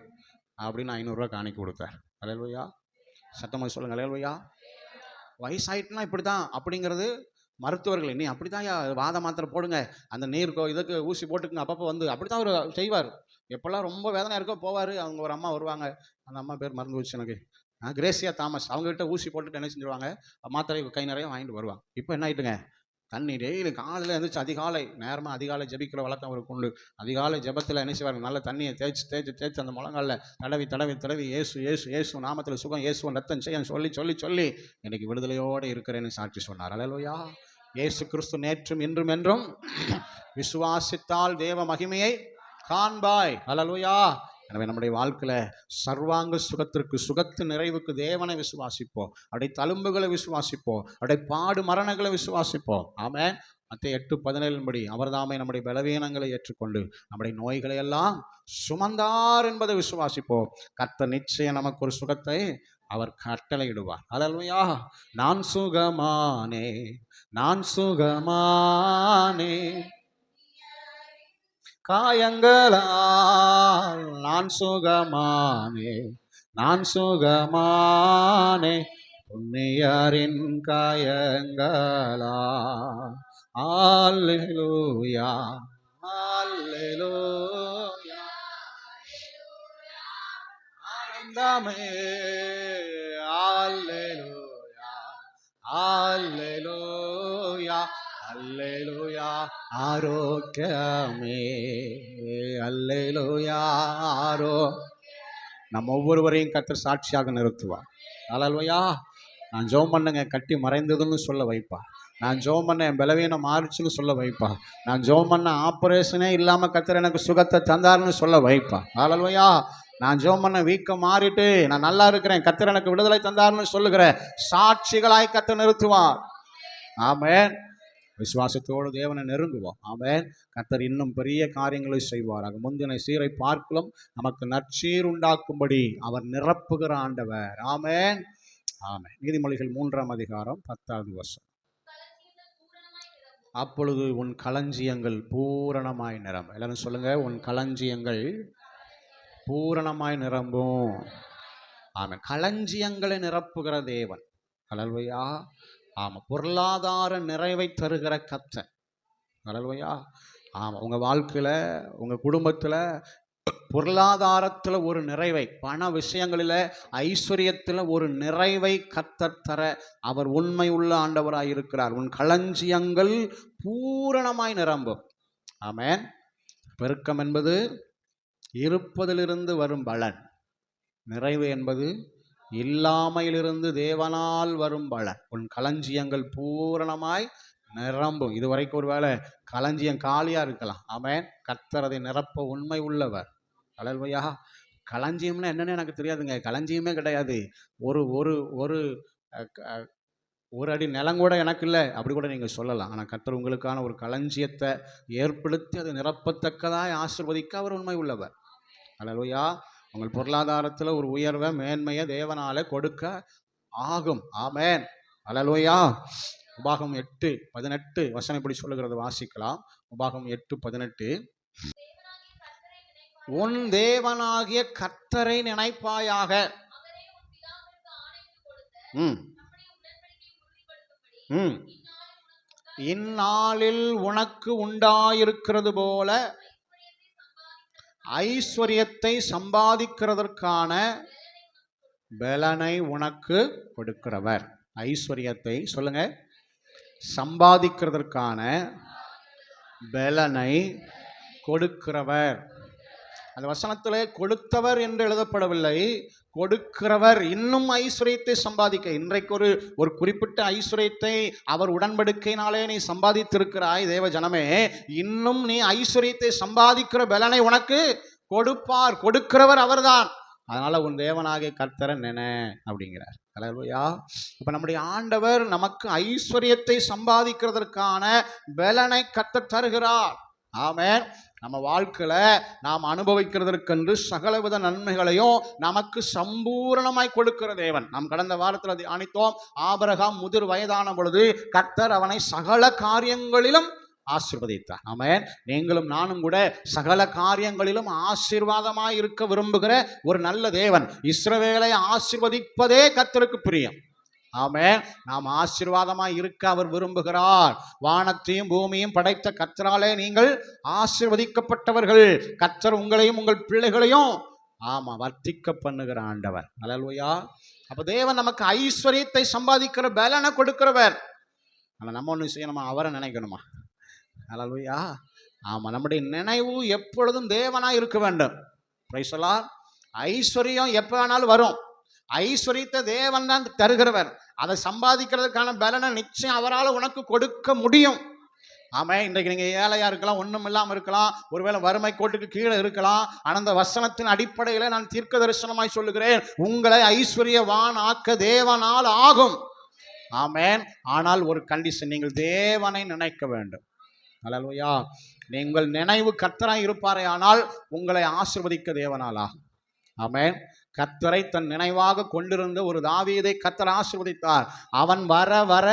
அப்படின்னு 500 ரூபா காணிக்க கொடுத்தார். அல்லேலூயா. சத்தமாக சொல்லுங்கள். அல்லேலூயா. வயசாயிட்டுனா இப்படி தான் அப்படிங்கிறது மருத்துவர்கள், நீ அப்படி தான் வாத மாத்திரை போடுங்க, அந்த நீர் இதுக்கு ஊசி போட்டுக்குங்க, அப்பப்போ வந்து அப்படி தான் அவர் செய்வார். எப்போல்லாம் ரொம்ப வேதனை இருக்கோ போவார். அவங்க ஒரு அம்மா வருவாங்க, அந்த அம்மா பேர் மறந்து வச்சு எனக்கு, கிரேசியா தாமஸ். அவங்ககிட்ட ஊசி போட்டுட்டு என்ன செஞ்சுருவாங்க, மாத்திரை கை நிறைய வாங்கிட்டு வருவாங்க. இப்போ என்ன ஆகிட்டுங்க, தண்ணி டெய்லி காலையில் எழுந்திரிச்சு அதிகாலை ஜெபிக்கிற வழக்கம் அவருக்கு உண்டு. அதிகாலை ஜெபத்தில் என்ன செய்வார், நல்ல தண்ணியை தேய்ச்சி அந்த முழங்காலில் தடவி இயேசு நாமத்தில் சுகம், இயேசுவன் ரத்தம் செய்ய சொல்லி இன்னைக்கு விடுதலையோடு இருக்கிறேன்னு சாட்சி சொன்னார். அல்லேலூயா. இயேசு கிறிஸ்து நேற்றும் இன்றும் என்றும் விசுவாசித்தால் தேவ மகிமையை காண்பாய். அல்லேலூயா. எனவே நம்முடைய வாழ்க்கையில் சர்வாங்க சுகத்து நிறைவுக்கு தேவனை விசுவாசிப்போம். அவருடைய தழும்புகளை விசுவாசிப்போம். அவருடைய பாடு மரணங்களை விசுவாசிப்போம். ஆமென். மத்தேயு 8:17 படி அவர்தாமே நம்முடைய பலவீனங்களை ஏற்றுக்கொண்டு நம்முடைய நோய்களை எல்லாம் சுமந்தார் என்பதை விசுவாசிப்போம். கர்த்தர் நிச்சயம் நமக்கு ஒரு சுகத்தை அவர் கட்டளையிடுவார். அல்லேலூயா. நான் சுகமானே காயங்களால் நான் சுகமானே புண்ணியரின் காயங்களால். அல்லேலூயா. ஆனந்தமே. அல்லேலூயா. ஆரோக்கியமே. அல்லேலூயா. நம்ம ஒவ்வொருவரையும் கர்த்தர் சாட்சியாக நிறுத்துவார். அல்லேலூயா. நான் ஜெபம் பண்ணுங்க கட்டி மறைந்ததுன்னு சொல்ல வைப்பா. நான் ஜெபம் பண்ண என் பலவீனம் மாறிச்சுன்னு சொல்ல வைப்பா. நான் ஜெபம் பண்ண ஆப்ரேஷனே இல்லாமல் கர்த்தர் எனக்கு சுகத்தை தந்தாருன்னு சொல்ல வைப்பா. அல்லேலூயா. நான் ஜெபம் பண்ண வீக்கம் மாறிட்டு நான் நல்லா இருக்கிறேன், கர்த்தர் எனக்கு விடுதலை தந்தாருன்னு சொல்லுகிற சாட்சிகளாய் கர்த்தர் நிறுத்துவார். ஆமென். விசுவாசத்தோடு தேவனை நெருங்குவோம். ஆமென். கர்த்தர் இன்னும் பெரிய காரியங்களை செய்வார். முந்தின சீரை பார்க்கலும் நமக்கு நற்சீர் உண்டாக்கும்படி அவர் நிரப்புகிற ஆண்டவர். ஆமென். ஆமென். நீதிமொழிகள் 3ஆம் அதிகாரம் 10வது வசனம். அப்பொழுது உன் களஞ்சியங்கள் பூரணமாய் நிரம்பும். எல்லாரும் சொல்லுங்க, உன் களஞ்சியங்கள் பூரணமாய் நிரம்பும். ஆமென். களஞ்சியங்களை நிரப்புகிற தேவன். அல்லேலூயா. ஆமாம். பொருளாதார நிறைவை தருகிற கர்த்தர். அல்லேலூயா. ஆமாம். உங்கள் வாழ்க்கையில் உங்கள் குடும்பத்தில் பொருளாதாரத்தில் ஒரு நிறைவை, பண விஷயங்களில் ஐஸ்வர்யத்தில் ஒரு நிறைவை கர்த்தர் தர அவர் உண்மை உள்ள ஆண்டவராக இருக்கிறார். உன் களஞ்சியங்கள் பூரணமாய் நிரம்பும். ஆமென். பெருக்கம் என்பது இருப்பதிலிருந்து வரும் பலன். நிறைவு என்பது இல்லாமையிலிருந்து தேவனால் வரும் பலன். உன் களஞ்சியங்கள் பூரணமாய் நிரம்பும். இதுவரைக்கும் ஒரு வேளை களஞ்சியம் காலியாக இருக்கலாம். ஆமென். கர்த்தர் அதை நிரப்ப உண்மை உள்ளவர். அல்லேலூயா. களஞ்சியம்னா என்னன்னு எனக்கு தெரியாதுங்க. களஞ்சியமே கிடையாது. ஒரு ஒரு ஒரு ஒரு அடி நிலம் கூட எனக்கு இல்லை, அப்படி கூட நீங்கள் சொல்லலாம். ஆனால் கர்த்தர் உங்களுக்கான ஒரு களஞ்சியத்தை ஏற்படுத்தி அதை நிரப்பத்தக்கதாய் ஆசீர்வதிக்க அவர் உண்மை உள்ளவர். அல்லேலூயா. உங்கள் பொருளாதாரத்தில் ஒரு உயர்வை மேன்மையை தேவனால கொடுக்க ஆகும். ஆமென். அல்லேலூயா. உபாகம் 8:18 வசனம் இப்படி சொல்லுகிறது, வாசிக்கலாம். உபாகம் 8:18. உன் தேவனாகிய கர்த்தரை நினைப்பாயாக. இந்நாளில் உனக்கு உண்டாயிருக்கிறது போல ஐஸ்வர்யத்தை சம்பாதிக்கிறதற்கான பலனை உனக்கு கொடுக்கிறவர். ஐஸ்வர்யத்தை சொல்லுங்க, சம்பாதிக்கிறதற்கான பலனை கொடுக்கிறவர். அந்த வசனத்திலே கொடுத்தவர் என்று எழுதப்படவில்லை, கொடுக்கிறவர். இன்னும் ஐஸ்வர்யத்தை சம்பாதிக்க, இன்றைக்கு ஒரு குறிப்பிட்ட ஐஸ்வர்யத்தை அவர் உடன்படிக்கையினாலே நீ சம்பாதித்திருக்கிறாய் தேவ ஜனமே. இன்னும் நீ ஐஸ்வர்யத்தை சம்பாதிக்கிற பலனை உனக்கு கொடுப்பார். கொடுக்கிறவர் அவர்தான். அதனால உன் தேவனாகிய கர்த்தரை நினை அப்படிங்கிறார். அல்லேலூயா. இப்ப நம்முடைய ஆண்டவர் நமக்கு ஐஸ்வர்யத்தை சம்பாதிக்கிறதற்கான பலனை கர்த்தர் தருகிறார். ஆமென். நம்ம வாழ்க்கையில நாம் அனுபவிக்கிறதற்கென்று சகலவித நன்மைகளையும் நமக்கு சம்பூரணமாய் கொடுக்கிற தேவன். நாம் கடந்த வாரத்தில் தியானித்தோம். ஆபிரகாம் முதிர் வயதான பொழுது கர்த்தர் அவனை சகல காரியங்களிலும் ஆசீர்வதித்தார். ஆமென். நீங்களும் நானும் கூட சகல காரியங்களிலும் ஆசீர்வாதமாய் இருக்க விரும்புகிற ஒரு நல்ல தேவன். இஸ்ரவேலை ஆசீர்வதிப்பதே கர்த்தருக்கு பிரியம். ஆமென். நாம் ஆசீர்வாதமாய் இருக்க அவர் விரும்புகிறார். வானத்தையும் பூமியும் படைத்த கர்த்தராலே நீங்கள் ஆசீர்வதிக்கப்பட்டவர்கள். கர்த்தர் உங்களையும் உங்கள் பிள்ளைகளையும் வர்த்திக்க பண்ணுகிற ஆண்டவர். அல்லேலூயா. அப்ப தேவன் நமக்கு ஐஸ்வர்யத்தை சம்பாதிக்கிற பலனை கொடுக்கிறவர். ஆனால் நம்ம ஒன்று செய்யணுமா? அவரை நினைக்கணுமா? அல்லேலூயா. ஆமாம், நம்முடைய நினைவு எப்பொழுதும் தேவனாக இருக்க வேண்டும். Price the Lord. ஐஸ்வர்யம் எப்போ வேணாலும் வரும். ஐஸ்வர்யத்தை தேவன் தான் தருகிறவர். அதை சம்பாதிக்கிறதுக்கான பலனை நிச்சயம் அவரால் உனக்கு கொடுக்க முடியும். ஆமாம், இன்றைக்கு நீங்கள் ஏழையாக இருக்கலாம், ஒன்றும் இல்லாமல் இருக்கலாம், ஒருவேளை வறுமை கோட்டுக்கு கீழே இருக்கலாம். ஆனால் அந்த வசனத்தின் அடிப்படையில் நான் தீர்க்க தரிசனமாய் சொல்லுகிறேன், உங்களை ஐஸ்வர்யவான் ஆக்க தேவனால் ஆகும். ஆமென். ஆனால் ஒரு கண்டிஷன், நீங்கள் தேவனை நினைக்க வேண்டும். அல்லேலூயா. நீங்கள் நினைவு கர்த்தராய் இருப்பாரே ஆனால் உங்களை ஆசீர்வதிக்க தேவனால் ஆகும். ஆமென். கர்த்தரை தன் நினைவாக கொண்டிருந்த ஒரு தாவீதை கர்த்தர் ஆசீர்வதித்தார். அவன் வர வர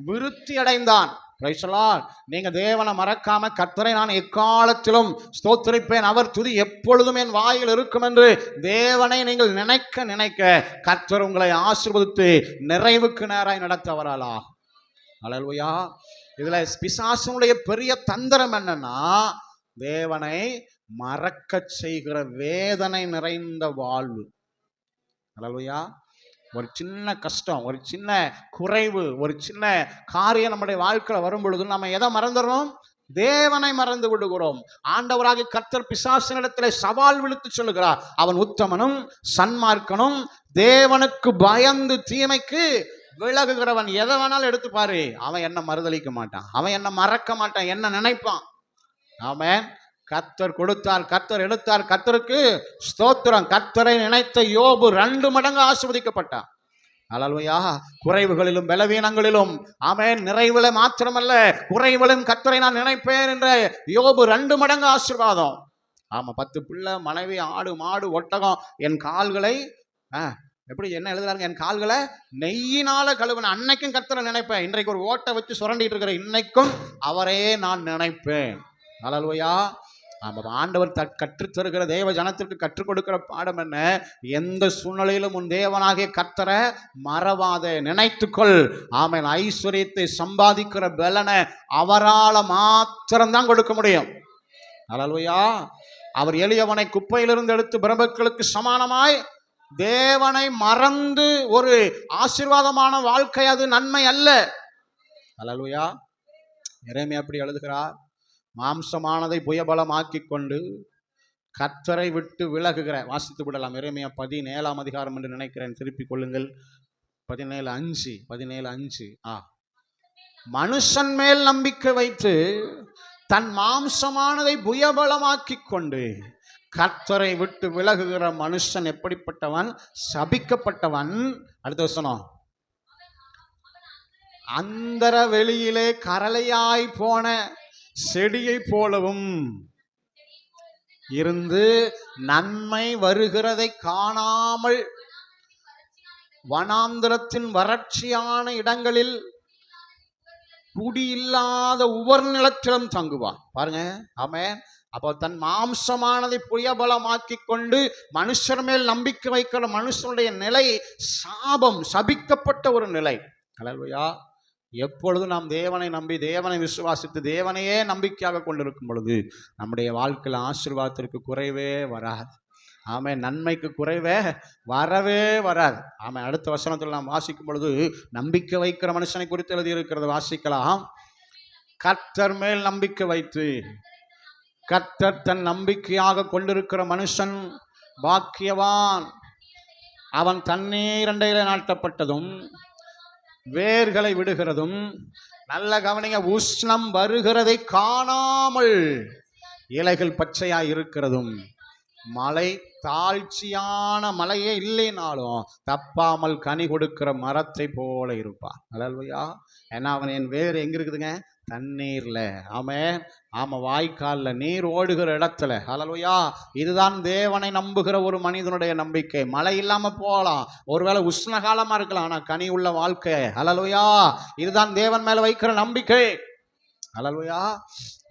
விருத்தி அடைந்தான். Price the Lord. நீங்க தேவனை மறக்காம, கர்த்தரை நான் எக்காலத்திலும் ஸ்தோத்திரிப்பேன், அவர் துதி எப்பொழுதும் என் வாயில் இருக்கும் என்று தேவனை நீங்கள் நினைக்க நினைக்க கர்த்தர் உங்களை ஆசீர்வதித்து நிறைவுக்கு நேராய் நடத்தவராளா. அல்லேலூயா. இதுல பிசாசுடைய பெரிய தந்திரம் என்னன்னா, தேவனை மறக்க செய்கிற வேதனை நிறைந்த வாழ்வு. அல்லேலூயா. ஒரு சின்ன கஷ்டம், ஒரு சின்ன குறைவு, ஒரு சின்ன காரியம் நம்முடைய வாழ்க்கையில் வரும் பொழுது நம்ம எதை மறந்துடுறோம்? தேவனை மறந்து விடுகிறோம். ஆண்டவராகிய கர்த்தர் பிசாசினிடத்தில் சவால் விழுத்து சொல்லுகிறார், அவன் உத்தமனும் சன்மார்க்கனும் தேவனுக்கு பயந்து தீமைக்கு விலகுகிறவன். எதை வேணாலும் எடுத்து பாரு, அவன் என்ன மறுதளிக்க மாட்டான், அவன் என்ன மறக்க மாட்டான், என்ன நினைப்பான். ஆமென். கர்த்தர் கொடுத்தார், கர்த்தர் எடுத்தார், கர்த்தருக்கு ஸ்தோத்திரம். கர்த்தரை நினைத்த யோபு 2 மடங்கு ஆசீர்வதிக்கப்பட்டான். அல்லேலூயா. குறைவுகளிலும் பலவீனங்களிலும், ஆமென், நிறைவுல மாத்திரமல்ல குறைவிலும் கர்த்தரை நான் நினைப்பேன் என்ற யோபு 2 மடங்கு ஆசீர்வாதம். ஆமா, 10 பிள்ளை, மனைவி, ஆடு மாடு ஒட்டகம். என் கால்களை எப்படி என்ன எழுதுறாங்க, என் கால்களை நெய்யினால கழுவின. அன்னைக்கும் கர்த்தரை நினைப்பேன். இன்றைக்கு ஒரு ஓட்டை வச்சு சுரண்டிட்டு இருக்கிற இன்னைக்கும் அவரே நான் நினைப்பேன். அல்லேலூயா. ஆண்டவர் கற்றுத் தருகிற தேவ ஜனத்திற்கு கற்றுக் கொடுக்கிற பாடம் என்ன? எந்த சூழ்நிலையிலும் உன் தேவனாகிய கர்த்தரை மறவாதே, நினைத்துக்கொள். ஆமென். ஐஸ்வர்யத்தை சம்பாதிக்கிற பலனை அவரால் மாத்திரம்தான் கொடுக்க முடியும். அல்லேலூயா. அவர் எளியவனை குப்பையிலிருந்து எடுத்து பிரபுக்களுக்கு சமானமாய், தேவனை மறந்து ஒரு ஆசீர்வாதமான வாழ்க்கை அது நன்மை அல்ல. அல்லேலூயா. எரேமியா அப்படி எழுதுகிறார், மாம்சமானதை புயபலமாக்கி கொண்டு கர்த்தரை விட்டு விலகுகிற. வாசித்து விடலாம், எரேமியா 17ஆம் அதிகாரம் என்று நினைக்கிறேன், திருப்பிக் கொள்ளுங்கள். 17:5 மனுஷன் மேல் நம்பிக்கை வைத்து தன் மாம்சமானதை புயபலமாக்கி கொண்டு கர்த்தரை விட்டு விலகுகிற மனுஷன் எப்படிப்பட்டவன்? சபிக்கப்பட்டவன். அடுத்த வசனம், அந்தர வெளியிலே கரளையாய் போன செடியை போலவும் இருந்து நன்மை வருகிறதை காணாமல் வனாந்திரத்தின் வறட்சியான இடங்களில் குடியில்லாத உவர் நிலத்திலும் தங்குவான். பாருங்க. ஆமென். அப்போ தன் மாம்சமானதை புயபலமாக்கி கொண்டு மனுஷர் மேல் நம்பிக்கை வைக்கிற மனுஷனுடைய நிலை சாபம், சபிக்கப்பட்ட ஒரு நிலை. அல்லேலூயா. எப்பொழுதும் நாம் தேவனை நம்பி, தேவனை விசுவாசித்து, தேவனையே நம்பிக்கையாக கொண்டிருக்கும் பொழுது நம்முடைய வாழ்க்கையில் ஆசீர்வாதத்திற்கு குறைவே வராது. ஆமென். நன்மைக்கு குறைவே வரவே வராது. ஆமென். அடுத்த வசனத்தில் நாம் வாசிக்கும் பொழுது நம்பிக்கை வைக்கிற மனுஷனை குறித்து எழுதி இருக்கிறது, வாசிக்கலாம். கர்த்தர் மேல் நம்பிக்கை வைத்து, கர்த்தர் தன் நம்பிக்கையாக கொண்டிருக்கிற மனுஷன் பாக்கியவான். அவன் தண்ணீர் அண்டையிலே நாட்டப்பட்டதும் வேர்களை விடுகிறதும், நல்ல கவனிங்க, உஷ்ணம் வருகிறதை காணாமல் இலைகள் பச்சையாய் இருக்கிறதும், மலை தாழ்ச்சியான மலையே இல்லைனாலும் தப்பாமல் கனி கொடுக்கிற மரத்தை போல இருப்பான். அல்லேலூயா. ஏன்னா அவன் என் வேர் எங்க இருக்குதுங்க? தண்ணீர்ல. ஆமென். ஆமா, வாய்க்கால்ல, நீர் ஓடுகிற இடத்துல. அல்லேலூயா. இதுதான் தேவனை நம்புகிற ஒரு மனிதனுடைய நம்பிக்கை. மழை இல்லாம போகலாம், ஒருவேளை உஷ்ண காலமா இருக்கலாம், ஆனா கனி உள்ள வாழ்க்கை. அல்லேலூயா. இதுதான் தேவன் மேல வைக்கிற நம்பிக்கை. அல்லேலூயா.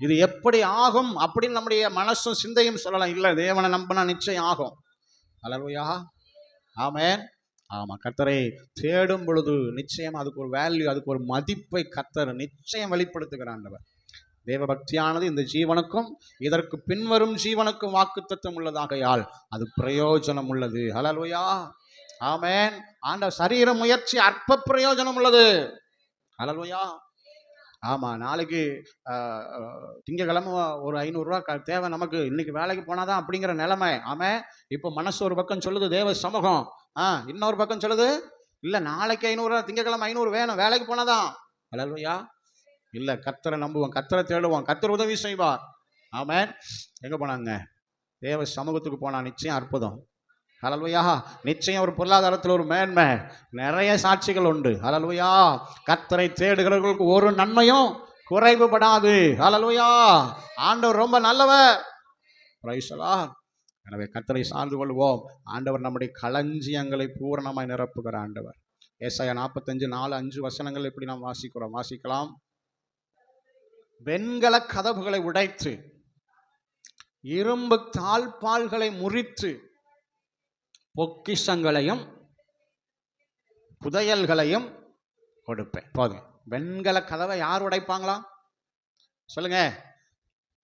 இது எப்படி ஆகும் அப்படின்னு நம்முடைய மனசும் சிந்தையும் சொல்லலாம். இல்லை, தேவனை நம்பினா நிச்சயம் ஆகும். அல்லேலூயா. ஆமென். ஆமாம், கர்த்தரை தேடும் பொழுது நிச்சயம் அதுக்கு ஒரு வேல்யூ, அதுக்கு ஒரு மதிப்பை கர்த்தர் நிச்சயம் வெளிப்படுத்துகிறாண்டவர். தேவ பக்தியானது இந்த ஜீவனுக்கும் இதற்கு பின்வரும் ஜீவனுக்கும் வாக்குத்தத்தம் உள்ளதாகையால் அது பிரயோஜனம் உள்ளது. அல்லேலூயா. ஆமென். ஆண்டவர் சரீர முயற்சி அற்ப பிரயோஜனம் உள்ளது. அல்லேலூயா. ஆமாம், நாளைக்கு திங்கக்கிழமை ஒரு 500 ரூபா தேவை நமக்கு, இன்னைக்கு வேலைக்கு போனாதான் அப்படிங்கிற நிலைமை. ஆமாம், இப்போ மனசு ஒரு பக்கம் சொல்லுது தேவ சமூகம், இன்னொரு பக்கம் சொல்லுது இல்லை நாளைக்கு 500 திங்கக்கிழமை 500 வேணும், வேலைக்கு போனாதான். அல்லேலூயா. இல்லை, கர்த்தரை நம்புவோம், கர்த்தரை தேடுவோம், கர்த்தர் உதவி செய்வார். ஆமென். எங்கே போனாங்க? தேவ சமூகத்துக்கு போனா நிச்சயம் அற்புதம். ஹல்லேலூயா. நிச்சயம் ஒரு பொருளாதாரத்தில் ஒரு மேன்மை. நிறைய சாட்சிகள் உண்டு. ஹல்லேலூயா. கர்த்தரை தேடுகிறவர்களுக்கு ஒரு நன்மையும் குறைவுபடாது. ஹல்லேலூயா. ஆண்டவர் ரொம்ப நல்லவர். Praise the Lord. எனவே கர்த்தரை சார்ந்து கொள்வோம். ஆண்டவர் நம்முடைய களஞ்சியங்களை பூரணமாய் நிரப்புகிற ஆண்டவர். ஏசாயா 45:4-5 இப்படி நாம் வாசிக்கலாம். வெண்கல கதவுகளை உடைத்து இரும்பு தாழ்பால்களை முறித்து பொக்கிஷங்களையும் புதையல்களையும் கொடுப்பேன். போதும். வெண்கல கதவை யார் உடைப்பாங்களா சொல்லுங்க?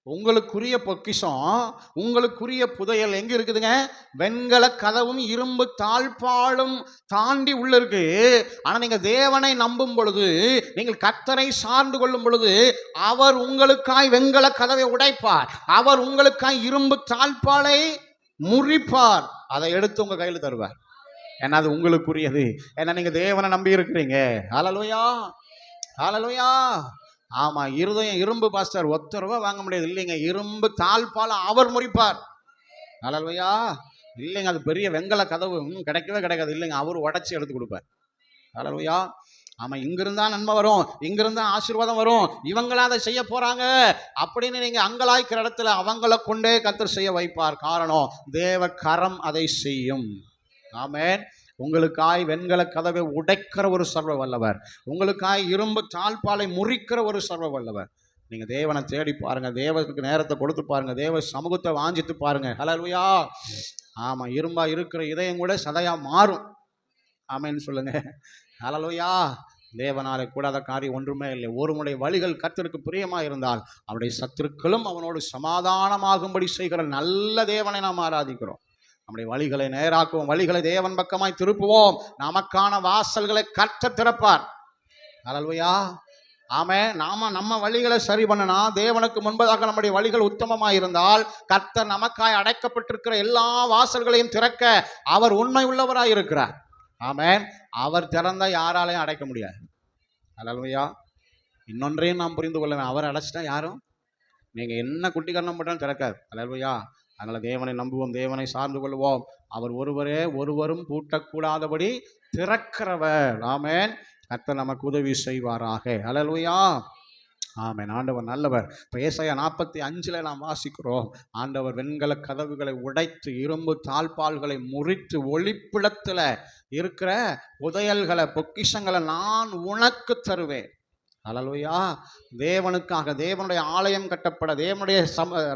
உங்களுக்குரிய பொக்கிஷம், உங்களுக்குரிய புதையல் எங்க இருக்குதுங்க? வெண்கல கதவும் இரும்பு தாழ்பாலும் தாண்டி உள்ள இருக்கு. ஆனா நீங்க தேவனை நம்பும் பொழுது, நீங்கள் கர்த்தரை சார்ந்து கொள்ளும் பொழுது, அவர் உங்களுக்காய் வெண்கல கதவை உடைப்பார். அவர் உங்களுக்காய் இரும்பு தாழ்பாலை முறிப்பார். அதை எடுத்து உங்க கையில் தருவார். ஏன்னா அது உங்களுக்குரியது. ஏன்னா நீங்க தேவனை நம்பி இருக்கிறீங்க. ஹல்லேலூயா. ஹல்லேலூயா. ஆமா, இருதயம் இரும்பு பாஸ்டர், ₹1 வாங்க முடியாது. இல்லைங்க, இரும்பு தாழ்பால அவர் முறிப்பார். ஹல்லேலூயா. இல்லைங்க, அது பெரிய வெண்கல கதவு கிடைக்கவே கிடைக்காது. இல்லைங்க, அவர் உடைச்சி எடுத்து கொடுப்பார். ஹல்லேலூயா. ஆமா, இங்கிருந்தா நன்மை வரும், இங்கிருந்தா ஆசீர்வாதம் வரும், இவங்களா அதை செய்ய போறாங்க அப்படின்னு நீங்க அங்கலாய்க்கிற இடத்துல அவங்கள கொண்டே கர்த்தர் செய்ய வைப்பார். காரணம், தேவ கரம் அதை செய்யும். ஆமென். உங்களுக்காய் வெண்கல கதவை உடைக்கிற ஒரு சர்வ வல்லவர், உங்களுக்காய் இரும்பு தாழ்பாலை முறிக்கிற ஒரு சர்வ வல்லவர். நீங்க தேவனை தேடி பாருங்க, தேவனுக்கு நேரத்தை கொடுத்து பாருங்க, தேவ சமூகத்தை வாஞ்சித்து பாருங்க. ஹல்லேலூயா. ஆமா, இரும்பா இருக்கிற இதயம் கூட சதையா மாறும். ஆமென்னு சொல்லுங்க. ஹல்லேலூயா. தேவனாலே கூடாத காரியம் ஒன்றுமே இல்லை. ஒருவனுடைய வழிகள் கர்த்தருக்கு பிரியமா இருந்தால் அவருடைய சத்துருக்களும் அவனோடு சமாதானமாகும்படி செய்கிற நல்ல தேவனை நாம் ஆராதிக்கிறோம். நம்முடைய வழிகளை நேராக்குவோம், வழிகளை தேவன் பக்கமாய் திருப்புவோம். நமக்கான வாசல்களை கர்த்தர் திறப்பார். ஹல்லேலூயா. ஆமென். நம்ம வழிகளை சரி பண்ணனா, தேவனுக்கு முன்பதாக நம்முடைய வழிகள் உத்தமமாக இருந்தால் கர்த்தர் நமக்காய் அடைக்கப்பட்டிருக்கிற எல்லா வாசல்களையும் திறக்க அவர் உண்மை உள்ளவராய் இருக்கிறார். ஆமென். அவர் திறந்தா யாராலையும் அடைக்க முடியாது. ஹல்லேலூயா. இன்னொன்றையும் நாம் புரிந்து கொள்ளலாம், அவர் அடைச்சிட்டா யாரும் நீங்க என்ன குட்டி கரணம் போட்டாலும் திறக்காது. ஹல்லேலூயா. அதனால் தேவனை நம்புவோம், தேவனை சார்ந்து கொள்வோம். அவர் ஒருவரே, ஒருவரும் பூட்டக்கூடாதபடி திறக்கிறவர். ஆமென். கர்த்தர் நமக்கு உதவி செய்வாராக. ஹல்லேலூயா. ஆமென். ஆண்டவர் நல்லவர். இப்போ ஏசாயா 45 நாம் வாசிக்கிறோம், ஆண்டவர் வெண்கல கதவுகளை உடைத்து இரும்பு தாழ்பால்களை முறித்து ஒளிப்பிடத்தில் இருக்கிற புதையல்களை பொக்கிஷங்களை நான் உனக்கு தருவேன். ஹல்லேலூயா. தேவனுக்காக, தேவனுடைய ஆலயம் கட்டப்பட, தேவனுடைய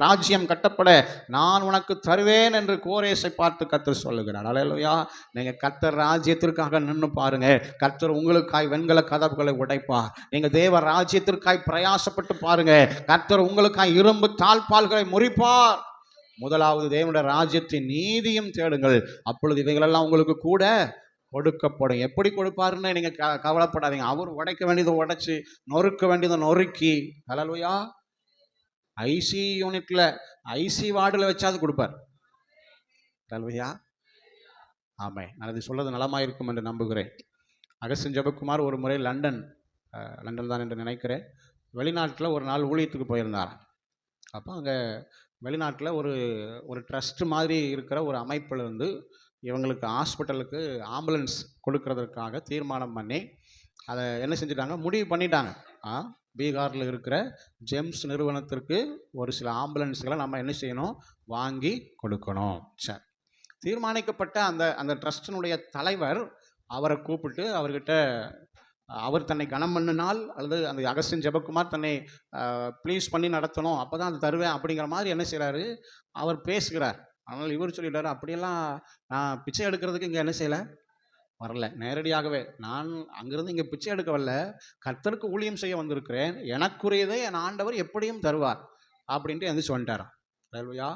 ராஜ்யம் கட்டப்பட நான் உனக்கு தருவேன் என்று கோரேசை பார்த்து கர்த்தர் சொல்லுகிறார். ஹல்லேலூயா. நீங்கள் கர்த்தர் ராஜ்யத்திற்காக நின்று பாருங்க, கர்த்தர் உங்களுக்காய் வெண்கல கதவுகளை உடைப்பார். நீங்கள் தேவ ராஜ்யத்திற்காய் பிரயாசப்பட்டு பாருங்க, கர்த்தர் உங்களுக்காய் இரும்பு தாழ்பால்களை முறிப்பார். முதலாவது தேவனுடைய ராஜ்யத்தின் நீதியும் தேடுங்கள், அப்பொழுது இவைகளெல்லாம் உங்களுக்கு கூட கொடுக்கப்படும். எப்படி கொடுப்பாருன்னு நீங்க கவலைப்படாதீங்க. அவர் உடைக்க வேண்டியதை உடைச்சி, நொறுக்க வேண்டியதை நொறுக்கி, ஹல்லேலூயா, ஐசி யூனிட்ல ஐசி வார்டில் வச்சாது கொடுப்பார். ஹல்லேலூயா. ஆமே. நான் அது சொல்றது நலமாக இருக்கும் என்று நம்புகிறேன். அகஸ்டின் ஜெபக்குமார் ஒரு முறை லண்டன் தான் என்று நினைக்கிறேன், வெளிநாட்டில் ஒரு நாள் ஊழியத்துக்கு போயிருந்தார். அப்போ அங்கே வெளிநாட்டில் ஒரு ட்ரஸ்ட் மாதிரி இருக்கிற ஒரு அமைப்பில் இருந்து இவங்களுக்கு ஹாஸ்பிட்டலுக்கு ஆம்புலன்ஸ் கொடுக்கறதற்காக தீர்மானம் பண்ணி அதை என்ன செஞ்சுட்டாங்க, முடிவு பண்ணிட்டாங்க. பீகாரில் இருக்கிற ஜெம்ஸ் நிறுவனத்திற்கு ஒரு சில ஆம்புலன்ஸ்களை நம்ம என்ன செய்யணும், வாங்கி கொடுக்கணும். சரி, தீர்மானிக்கப்பட்ட அந்த ட்ரஸ்டினுடைய தலைவர் அவரை கூப்பிட்டு அவர்கிட்ட, அவர் தன்னை கனம் பண்ணினால் அல்லது அந்த அகஸ்டின் ஜெபக்குமார் தன்னை ப்ளீஸ் பண்ணி நடத்தணும், அப்போ தான் அது தருவேன் அப்படிங்கிற மாதிரி என்ன செய்கிறாரு, அவர் பேசுகிறார். ஆனால் இவர் சொல்லிட்டாரு, அப்படியெல்லாம் நான் பிச்சை எடுக்கிறதுக்கு இங்கே என்ன செய்யலை, வரல. நேரடியாகவே நான் அங்கிருந்து இங்கே பிச்சை எடுக்க வரல, கர்த்தருக்கு ஊழியம் செய்ய வந்திருக்கிறேன், எனக்குரியதை என் ஆண்டவர் எப்படியும் தருவார் அப்படின்ட்டு எந்திரிச்சு வந்துட்டாராம். ஹல்லேலூயா.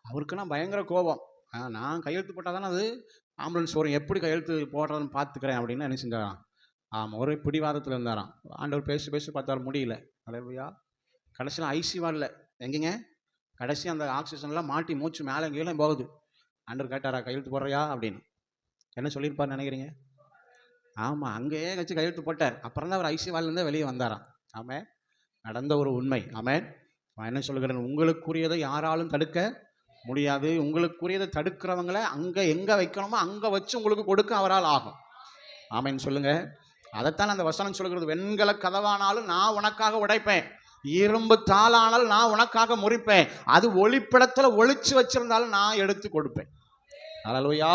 அவருக்குன்னா பயங்கர கோபம். நான் கையெழுத்து போட்டால் தானே அது ஆம்புலன்ஸ் வரும், எப்படி கையெழுத்து போடுறதுன்னு பார்த்துக்கிறேன் அப்படின்னு என்ன செஞ்சாராம். ஆமாம், ஒரு பிடிவாதத்தில் இருந்தாராம். ஆண்டவர் பேசி பேசி பார்த்தாலும் முடியல. அல்லேலூயா. கடைசியில் ஐசி வரல. எங்கேங்க? கடைசி அந்த ஆக்சிஜன்லாம் மாட்டி மூச்சு மேலே கீழே போகுது. ஆண்டவர் கேட்டாரா, கையெழுத்து போடுறியா அப்படின்னு? என்ன சொல்லியிருப்பார் நினைக்கிறீங்க? ஆமாம், அங்கேயே வச்சு கையெழுத்து போட்டார். அப்புறம் தான் அவர் ஐசி வாலிலேருந்தே வெளியே வந்தாராம். ஆமாம், நடந்த ஒரு உண்மை. ஆமாம், நான் என்ன சொல்கிறேன், உங்களுக்குரியதை யாராலும் தடுக்க முடியாது. உங்களுக்குரியதை தடுக்கிறவங்கள அங்கே எங்கே வைக்கணுமோ அங்கே வச்சு உங்களுக்கு கொடுக்க அவரால் ஆகும். ஆமைன்னு சொல்லுங்க. அதைத்தான் அந்த வசனம் சொல்கிறது. வெண்கல கதவானாலும் நான் உனக்காக உடைப்பேன், இரும்பு தாளானாலும் நான் உனக்காக முறிப்பேன், அது ஒளிப்பிடத்தில் ஒளிச்சு வச்சிருந்தாலும் நான் எடுத்து கொடுப்பேன். அல்லேலூயா.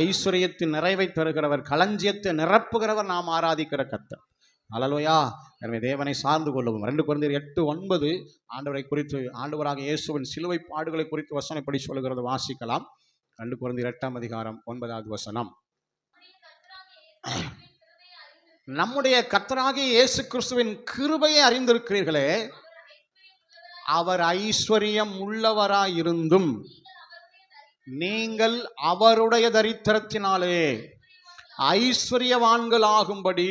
ஐஸ்வர்யத்தின் நிறைவை தருகிறவர், களஞ்சியத்தை நிரப்புகிறவர் நாம் ஆராதிக்கிற கர்த்தர். அல்லேலூயா. எனவே தேவனை சார்ந்து கொள்ளுவோம். 2 கொரிந்தியர் 8:9 ஆண்டவரை குறித்து, ஆண்டவராக இயேசுவின் சிலுவை பாடுகளை குறித்து வசனம் இப்படி சொல்கிறது, வாசிக்கலாம். 2 கொரிந்தியர் 8:9 வசனம். நம்முடைய கர்த்தராகிய இயேசு கிறிஸ்துவின் கிருபையை அறிந்திருக்கிறீர்களே, அவர் ஐஸ்வர்யம் உள்ளவராயிருந்தும் நீங்கள் அவருடைய தரித்திரத்தினாலே ஐஸ்வர்யவான்களாகும்படி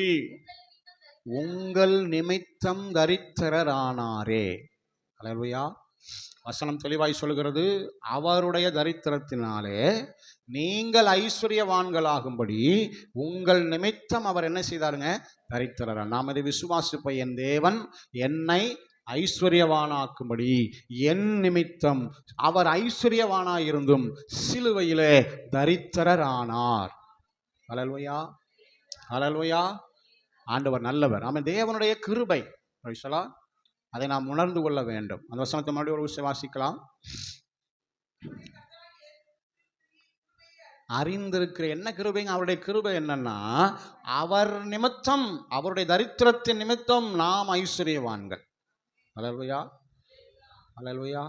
உங்கள் நிமித்தம் தரித்திரரானாரே. அல்லேலூயா. வசனம் தெளிவாய் சொல்கிறது, அவருடைய தரித்திரத்தினாலே நீங்கள் ஐஸ்வர்யவான்களாகும்படி உங்கள் நிமித்தம் அவர் என்ன செய்தாருங்க? தரித்திரரா. நாம் இதை விசுவாசிப்ப, என் தேவன் என்னை ஐஸ்வர்யவானாக்கும்படி என் நிமித்தம் அவர் ஐஸ்வர்யவானாயிருந்தும் சிலுவையிலே தரித்திரரானார். அல்லேலூயா. அல்லேலூயா. ஆண்டவர் நல்லவர். ஆமென். தேவனுடைய கிருபை, அதை நாம் உணர்ந்து கொள்ள வேண்டும். அந்த வசனத்தை மறுபடியும் ஒரு விஷயம் வாசிக்கலாம். அறிந்திருக்கிற என்ன கிருபைங்க? அவருடைய கிருபை என்னன்னா, அவர் நிமித்தம், அவருடைய தரித்திரத்தின் நிமித்தம் நாம் ஐஸ்வர்யவான்கள். அல்லேலூயா. அல்லேலூயா.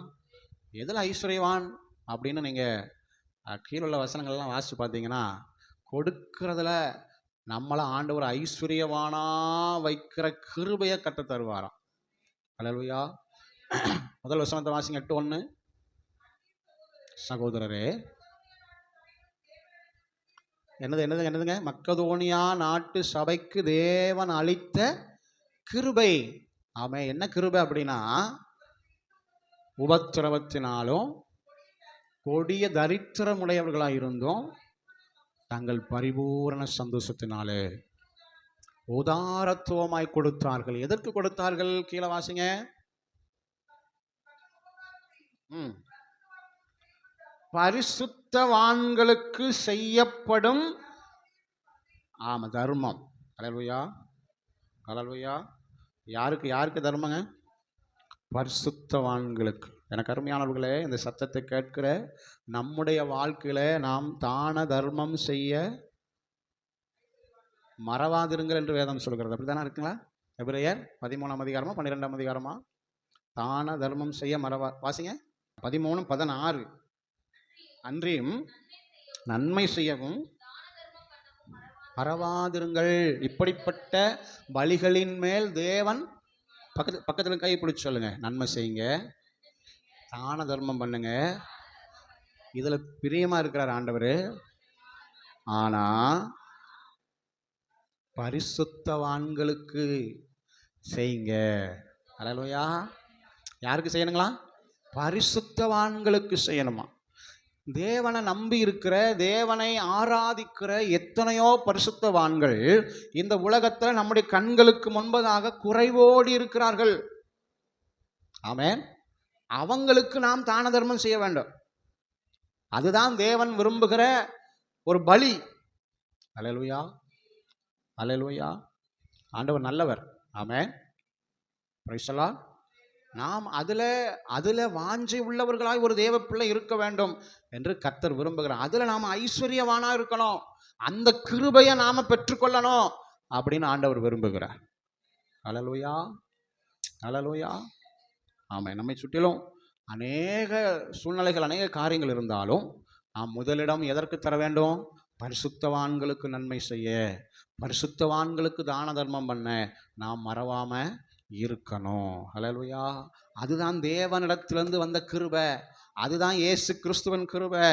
எதில் ஐஸ்வர்யவான் அப்படின்னு நீங்கள் கீழே உள்ள வசனங்கள்லாம் வாசித்து பார்த்தீங்கன்னா, கொடுக்கிறதுல நம்மளை ஆண்டவர் ஐஸ்வர்யவானா வைக்கிற கிருபையை கற்று தருவாராம். அல்லேலூயா. முதல் வசனத்தை வாசிங்க, 8:1. சகோதரரே, என்னதுங்க? மக்கதோனியா நாட்டு சபைக்கு தேவன் அளித்த கிருபை. ஆமென். என்ன கிருபை அப்படின்னா, உபத்திரவத்தினாலும் கொடிய தரித்திரமுடையவர்களாக இருந்தோம் தங்கள் பரிபூரண சந்தோஷத்தினாலே உதாரத்துவமாய் கொடுத்தார்கள். எதற்கு கொடுத்தார்கள்? கீழே வாசிங்க. பரிசுத்தவான்களுக்கு செய்யப்படும் தர்மம். அல்லேலூயா. அல்லேலூயா. யாருக்கு தர்மங்க? பரிசுத்தவான்களுக்கு. எனக்கு அருமையானவர்களே, இந்த சத்தத்தை கேட்கிற நம்முடைய வாழ்க்கையில நாம் தான தர்மம் செய்ய மறவாதிருங்கள் என்று வேதம் சொல்கிறது. அப்படித்தானே இருக்குங்களா? எபிரேயர் 13 12 தான தர்மம் செய்ய வாசிங்க. 13:16. அன்றியும் நன்மை செய்யவும் மறவாதிருங்கள். இப்படிப்பட்ட பலிகளின் மேல் தேவன் பக்கத்தில் கை பிடிச்சி சொல்லுங்க, நன்மை செய்யுங்க, தான தர்மம் பண்ணுங்க, இதுல பிரியமா இருக்கிறார் ஆண்டவர். ஆனா பரிசுத்தவான்களுக்கு செய்யுங்க. அல்லேலூயா. யாருக்கு செய்யணுங்களா? பரிசுத்தவான்களுக்கு செய்யணுமா? தேவனை நம்பி இருக்கிற, தேவனை ஆராதிக்கிற எத்தனையோ பரிசுத்தவான்கள் இந்த உலகத்தில் நம்முடைய கண்களுக்கு முன்பதாக குறைவோடி இருக்கிறார்கள். ஆமென். அவங்களுக்கு நாம் தான தர்மம் செய்ய வேண்டும். அதுதான் தேவன் விரும்புகிற ஒரு பலி. அல்லேலூயா. அல்லேலூயா. ஆண்டவர் நல்லவர். ஆமென். Praise the lord. நாம் அதில் வாஞ்சை உள்ளவர்களாய் ஒரு தேவ பிள்ளை இருக்க வேண்டும் என்று கர்த்தர் விரும்புகிறார். அதில் நாம் ஐஸ்வர்யவானா இருக்கணும், அந்த கிருபையை நாம பெற்றுக்கொள்ளணும் அப்படின்னு ஆண்டவர் விரும்புகிறார். அல்லேலூயா. அல்லேலூயா. ஆமாம். நம்மை சுற்றிலும் அநேக சூழ்நிலைகள், அநேக காரியங்கள் இருந்தாலும் நாம் முதலிடம் எதற்கு தர வேண்டும்? பரிசுத்தவான்களுக்கு நன்மை செய்ய, பரிசுத்தவான்களுக்கு தான தர்மம் பண்ண நாம் மறவாம இருக்கணும். அல்லேலூயா. அதுதான் தேவனிடத்திலிருந்து வந்த கிருபை. அதுதான் இயேசு கிறிஸ்துவின் கிருபை.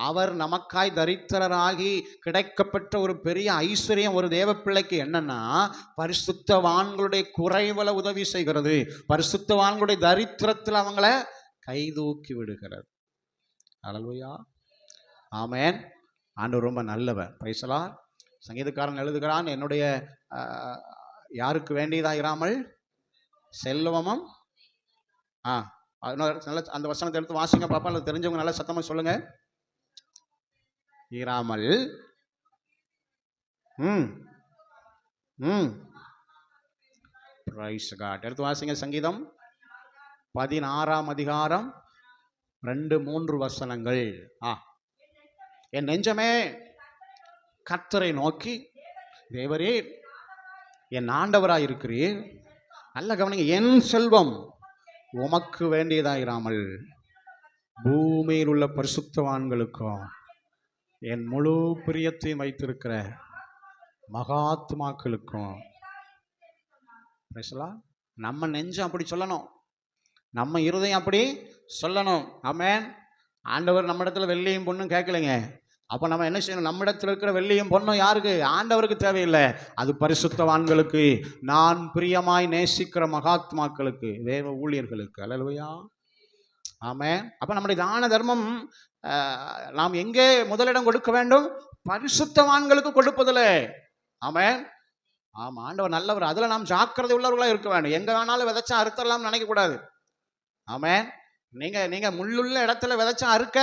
அவர் நமக்காய் தரித்திரராகி கிடைக்கப்பட்ட ஒரு பெரிய ஐஸ்வர்யம் ஒரு தேவ பிள்ளைக்கு என்னன்னா, பரிசுத்தவான்களுடைய குறைவுல உதவி செய்கிறது, பரிசுத்தவான்களுடைய தரித்திரத்தில் அவங்கள கைதூக்கி விடுகிறது. அல்லேலூயா, ஆமென். ஆண்டவர் ரொம்ப நல்லவர். Praise the Lord. சங்கீதக்காரன் எழுதுகிறான், என்னுடைய யாருக்கு வேண்டியதாயிராமல் செல்வமும் நல்ல அந்த வசனத்தை எடுத்து வாசிங்க பாப்பா. அல்லது தெரிஞ்சவங்க நல்லா சத்தமா சொல்லுங்க. இராமல் பிரைஸ் காட். எடுத்து வாசிங்க. சங்கீதம் 16ஆம் அதிகாரம் 2-3 வசனங்கள். என் நெஞ்சமே கர்த்தரை நோக்கி, தேவரே என் ஆண்டவராய் இருக்கிறீர். நல்ல கவனிங்க. என் செல்வம் உமக்கு வேண்டியதாயிராமல் பூமியில் உள்ள பரிசுத்தவான்களுக்கும் என் முழு பிரியத்தையும் வைத்திருக்கிற மகாத்மாக்களுக்கும். நம்ம நெஞ்சம் அப்படி சொல்லணும், நம்ம இருதயம் அப்படி சொல்லணும். ஆமென். ஆண்டவர் நம்ம இடத்துல வெள்ளியும் பொண்ணும் கேட்கலைங்க. அப்போ நம்ம என்ன செய்யணும்? நம்ம இடத்துல இருக்கிற வெள்ளியும் பொண்ணும் யாருக்கு? ஆண்டவருக்கு தேவையில்லை. அது பரிசுத்தவான்களுக்கு, நான் பிரியமாய் நேசிக்கிற மகாத்மாக்களுக்கு, தேவ ஊழியர்களுக்கு. அல்லேலூயா, ஆமென். அப்போ நம்முடைய தான தர்மம் நாம் எங்கே முதலிடம் கொடுக்க வேண்டும்? பரிசுத்தவான்களுக்கு கொடுப்பதில்லை. ஆமென். ஆமாம், ஆண்டவர் நல்லவர். அதில் நாம் ஜாக்கிரதை உள்ளவர்களாக இருக்க வேண்டும். எங்கே வேணாலும் விதைச்சா அறுத்தலாம் நினைக்கக்கூடாது. ஆமென். நீங்கள் முள்ளுள்ள இடத்துல விதைச்சா அறுக்க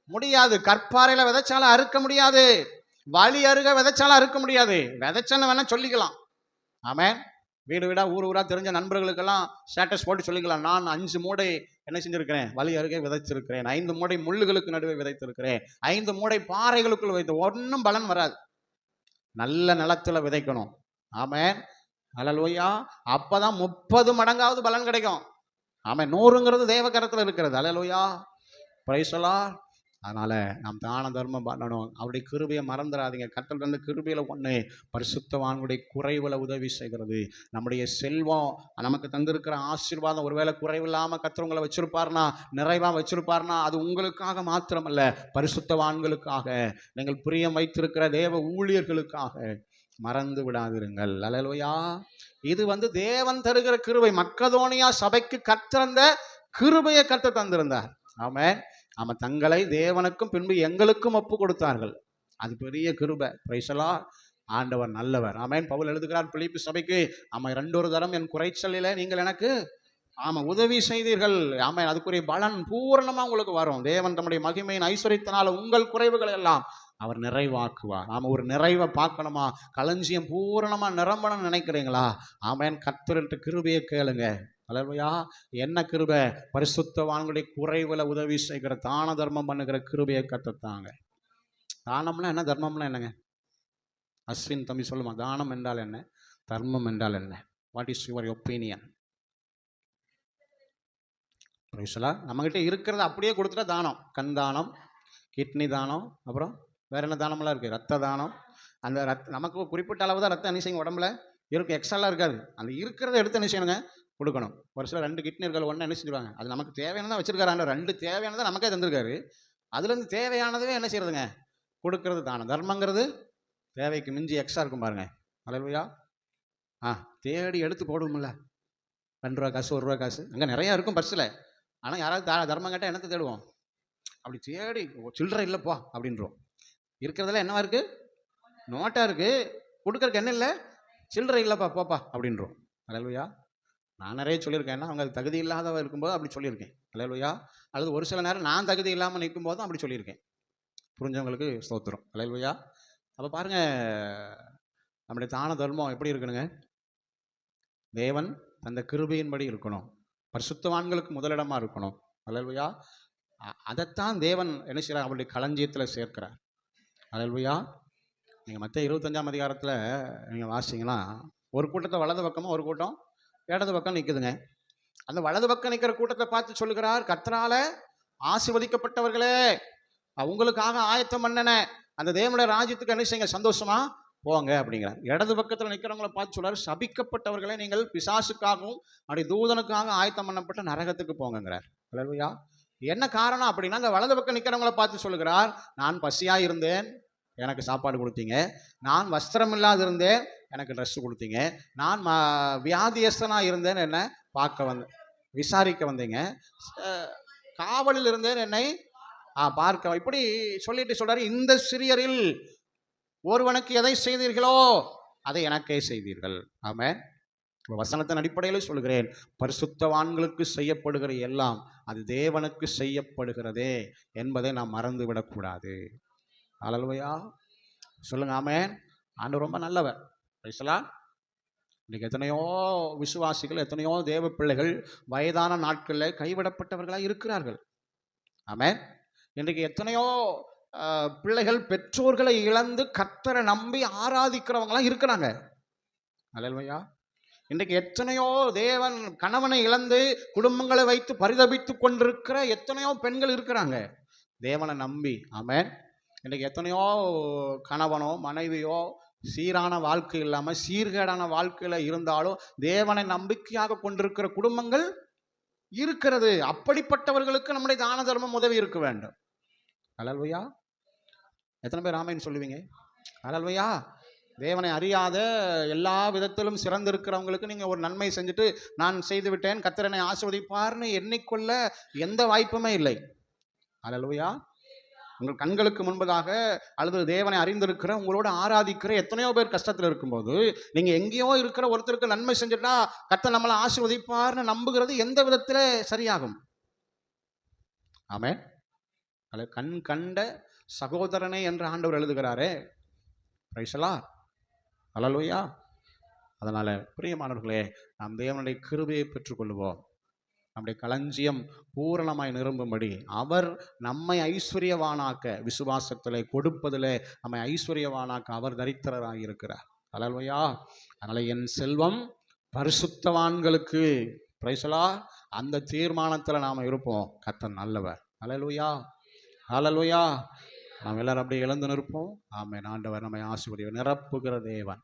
முடியாது. கற்பாறையில் விதைச்சாலும் அறுக்க முடியாது. வழி அருக விதைச்சாலும் அறுக்க முடியாது. விதைச்சன்னு வேணா சொல்லிக்கலாம். ஆமென். வீடு வீடா ஊர் ஊரா தெரிஞ்ச நண்பர்களுக்கெல்லாம் ஸ்டேட்டஸ் போட்டு சொல்லிக்கலாம், நான் 5 மூடை என்ன செஞ்சிருக்கிறேன்? வழி அருகே விதைச்சிருக்கிறேன். 5 மூடை முள்ளுகளுக்கு நடுவே விதைத்திருக்கிறேன். 5 மூடை பாறைகளுக்குள் வைத்து. ஒன்றும் பலன் வராது. நல்ல நிலத்துல விதைக்கணும். ஆமென். அல்லேலூயா. அப்பதான் 30 மடங்காவது பலன் கிடைக்கும். ஆமென். 100ங்கிறது தேவ கரத்தில் இருக்கிறது. அல்லேலூயா, பிரைஸ் தி லார்ட். அதனால நாம் தான தர்மம் பண்ணணும். அவருடைய கிருபையை மறந்துடாதீங்க. கர்த்தர் தந்த கிருபையில ஒன்று, பரிசுத்தவான்களுடைய குறைவுல உதவி செய்கிறது. நம்முடைய செல்வம், நமக்கு தந்திருக்கிற ஆசீர்வாதம் ஒருவேளை குறைவில்லாமல் கர்த்தர் உங்களை வச்சிருப்பார்னா, நிறைவாக வச்சிருப்பார்னா, அது உங்களுக்காக மாத்திரமல்ல, பரிசுத்தவான்களுக்காக, நீங்கள் பிரியம் வைத்திருக்கிற தேவ ஊழியர்களுக்காக. மறந்து விடாதிருங்கள். அல்லேலூயா. இது தேவன் தருகிற கிருபை. மக்கதோனியா சபைக்கு கர்த்தர் கிருபையை கர்த்தர் தந்திருந்தார். ஆமென். ஆமா, தங்களை தேவனுக்கும் பின்பு எங்களுக்கும் ஒப்பு கொடுத்தார்கள். அது பெரிய கிருபை. Price the Lord. ஆண்டவர் நல்லவர். ஆமென். பவுல் எழுதுகிறார் பிலிப்பி சபைக்கு, ஆமா, 2 தரம் என் குறைச்சலில் நீங்கள் எனக்கு உதவி செய்தீர்கள். ஆமென். அதுக்குரிய பலன் பூரணமா உங்களுக்கு வரும். தேவன் தம்முடைய மகிமையின் ஐஸ்வரியத்தினால உங்கள் குறைவுகள் எல்லாம் அவர் நிறைவாக்குவார். நாம ஒரு நிறைவை பார்க்கணுமா? களஞ்சியம் பூரணமா நிரம்பணும்னு நினைக்கிறீங்களா? ஆமென். கர்த்தர்கிட்ட கிருபையை கேளுங்க. அல்லேலூயா. என்ன கிருபை? பரிசுத்தவான்களுடைய குறைவுல உதவி செய்கிற, தான தர்மம் பண்ணுகிற கிருபையை கர்த்தத்தாங்க. தானம்னா என்ன, தர்மம்னா என்னங்க? அஸ்வின் தம்பி சொல்லுமா, தானம் என்றால் என்ன, தர்மம் என்றால் என்ன? What is your opinion? நம்மகிட்ட இருக்கிறத அப்படியே கொடுத்துட்டா தானம். கண் தானம், கிட்னி தானம், அப்புறம் வேற என்ன தானமெல்லாம் இருக்குது? ரத்த தானம். அந்த நமக்கு குறிப்பிட்ட அளவு தான் ரத்தம் என்ன செய்யுங்க உடம்புல இருக்கும், எக்ஸ்ட்ராலாம் இருக்காது. அந்த இருக்கிறத எடுத்து என்ன செய்யணுங்க? கொடுக்கணும். ஒரு சில 2 கிட்னி இருக்கிற ஒன்று என்ன செஞ்சுருவாங்க, அது நமக்கு தேவையானதான் வச்சிருக்காரு. 2 தேவையானதை நமக்கே தந்திருக்காரு. அதுலேருந்து தேவையானதே என்ன செய்யறதுங்க? கொடுக்கறது தானம். தர்மங்கிறது தேவைக்கு மிஞ்சி எக்ஸ்ட்ரா இருக்கும் பாருங்க. அல்லேலூயா. தேடி எடுத்து போடுவோம்ல, 2 ரூபா காசு, 1 ரூபா காசு அங்கே நிறையா இருக்கும் பர்ஸில். ஆனால் யாராவது தர்மம் கேட்டால் என்னத்தை தேடுவோம்? அப்படி தேடி சில்லறை இல்லைப்பா அப்படின்றோம். இருக்கிறதுல என்னவா இருக்குது? நோட்டாக இருக்குது. கொடுக்கறக்கு என்ன இல்லை? சில்லறை இல்லைப்பா, போப்பா அப்படின்றோம். அல்லேலூயா. நான் நிறைய சொல்லியிருக்கேன். ஏன்னா அவங்க தகுதி இல்லாதவ இருக்கும்போது அப்படி சொல்லியிருக்கேன். அல்லேலூயா. அல்லது ஒரு சில நேரம் நான் தகுதி இல்லாமல் நிற்கும் போதும் அப்படி சொல்லியிருக்கேன். புரிஞ்சவங்களுக்கு ஸ்தோத்திரம். அல்லேலூயா. அப்போ பாருங்கள், நம்முடைய தான தர்மம் எப்படி இருக்கணுங்க? தேவன் தந்த கிருபையின்படி இருக்கணும். பரிசுத்தவான்களுக்கு முதலிடமாக இருக்கணும். அல்லேலூயா. அதைத்தான் தேவன் என்ன செய்கிறார்? அவருடைய களஞ்சியத்தில் சேர்க்கிறார். அல்லேலூயா. நீங்கள் மற்ற 25ஆம் அதிகாரத்தில் நீங்கள் வாசிங்கன்னா, ஒரு கூட்டத்தை வலது பக்கமாக, ஒரு கூட்டம் இடது பக்கம் நிற்குதுங்க. அந்த வலது பக்கம் நிற்கிற கூட்டத்தை பார்த்து சொல்லுகிறார், கர்த்தரால ஆசீர்வதிக்கப்பட்டவர்களே, அவங்களுக்காக ஆயத்தம் பண்ணன அந்த தேவனுடைய ராஜ்யத்துக்கு என்ன செய்யுங்க? சந்தோஷமா போங்க அப்படிங்கிறார். இடது பக்கத்தில் நிற்கிறவங்களை பார்த்து சொல்றாரு, சபிக்கப்பட்டவர்களே, நீங்கள் பிசாசுக்காகவும் அப்படி தூதனுக்காக ஆயத்தம் பண்ணப்பட்ட நரகத்துக்கு போங்கிறார். அல்லேலூயா. என்ன காரணம் அப்படின்னா, அந்த வலது பக்கம் நிற்கிறவங்கள பார்த்து சொல்லுகிறார், நான் பசியாக இருந்தேன், எனக்கு சாப்பாடு கொடுத்தீங்க. நான் வஸ்திரம் இல்லாது இருந்தேன், எனக்கு ட்ரெஸ் கொடுத்தீங்க. நான் வியாதியஸ்தனாக இருந்தேன், என்ன பார்க்க வந்தேன், விசாரிக்க வந்தீங்க. காவலில் இருந்தேன், என்னை பார்க்க. இப்படி சொல்லிட்டு சொல்றாரு, இந்த சிறியரில் ஒருவனுக்கு எதை செய்தீர்களோ அதை எனக்கே செய்தீர்கள். ஆமென். வசனத்தின் அடிப்படையில் சொல்கிறேன், பரிசுத்தவான்களுக்கு செய்யப்படுகிற எல்லாம் அது தேவனுக்கு செய்யப்படுகிறதே என்பதை நாம் மறந்து விடக்கூடாது. அல்லேலூயா சொல்லுங்க. ஆமென். ஆண்டவர் ரொம்ப நல்லவர். பேசலாம். இன்னைக்கு எத்தனையோ விசுவாசிகள், எத்தனையோ தேவ பிள்ளைகள் வயதான நாட்களில் கைவிடப்பட்டவர்களாக இருக்கிறார்கள். ஆமென். இன்றைக்கு எத்தனையோ பிள்ளைகள் பெற்றோர்களை இழந்து கர்த்தரை நம்பி ஆராதிக்கிறவங்களாம் இருக்கிறாங்க. அல்லேலூயா. இன்றைக்கு எத்தனையோ தேவன் கணவனை இழந்து குடும்பங்களை வைத்து பரிதபித்து கொண்டிருக்கிற எத்தனையோ பெண்கள் இருக்கிறாங்க தேவனை நம்பி. ஆமென். இன்றைக்கு எத்தனையோ கணவனோ மனைவியோ சீரான வாழ்க்கை இல்லாமல் சீர்கேடான வாழ்க்கையில் இருந்தாலும் தேவனை நம்பிக்கையாக கொண்டிருக்கிற குடும்பங்கள் இருக்கிறது. அப்படிப்பட்டவர்களுக்கு நம்முடைய தான தர்மம் உதவி இருக்க வேண்டும். அல்லேலூயா. எத்தனை பேர் ஆமென் சொல்லுவீங்க? அல்லேலூயா. தேவனை அறியாத எல்லா விதத்திலும் சிறந்திருக்கிறவங்களுக்கு நீங்கள் ஒரு நன்மை செஞ்சுட்டு நான் செய்து விட்டேன், கர்த்தர் என்னை ஆசீர்வதிப்பார்னு எண்ணிக்கொள்ள எந்த வாய்ப்புமே இல்லை. அல்லேலூயா. உங்கள் கண்களுக்கு முன்பதாக அல்லது தேவனை அறிந்திருக்கிற உங்களோட ஆராதிக்கிற எத்தனையோ பேர் கஷ்டத்தில் இருக்கும்போது நீங்கள் எங்கேயோ இருக்கிற ஒருத்தருக்கு நன்மை செஞ்சுட்டா கர்த்தர் நம்மளை ஆசீர்வதிப்பார்னு நம்புகிறது எந்த விதத்தில் சரியாகும்? ஆமென். கண் கண்ட சகோதரனே என்று ஆண்டவர் எழுதுகிறாரே. Price the Lord. அல்லேலூயா. அதனால் பிரியமானவர்களே, நாம் தேவனுடைய கிருபையை பெற்றுக்கொள்வோம். நம்முடைய களஞ்சியம் பூரணமாய் நிரம்பும்படி அவர் நம்மை ஐஸ்வர்யவானாக்க, விசுவாசத்தில் கொடுப்பதில் நம்மை ஐஸ்வர்யவானாக்க அவர் தரித்திரராக இருக்கிறார். அல்லேலூயா. அதனால் என் செல்வம் பரிசுத்தவான்களுக்கு, பிரைஸ் தி லார்ட், அந்த தீர்மானத்தில் நாம் இருப்போம். கர்த்தர் நல்லவர். அல்லேலூயா. அல்லேலூயா. நாம் எல்லாரும் அப்படியே எழுந்து நிற்போம். ஆமென். ஆண்டவர் நம்மை ஆசீர்வதிப்பார். நிரப்புகிற தேவன்,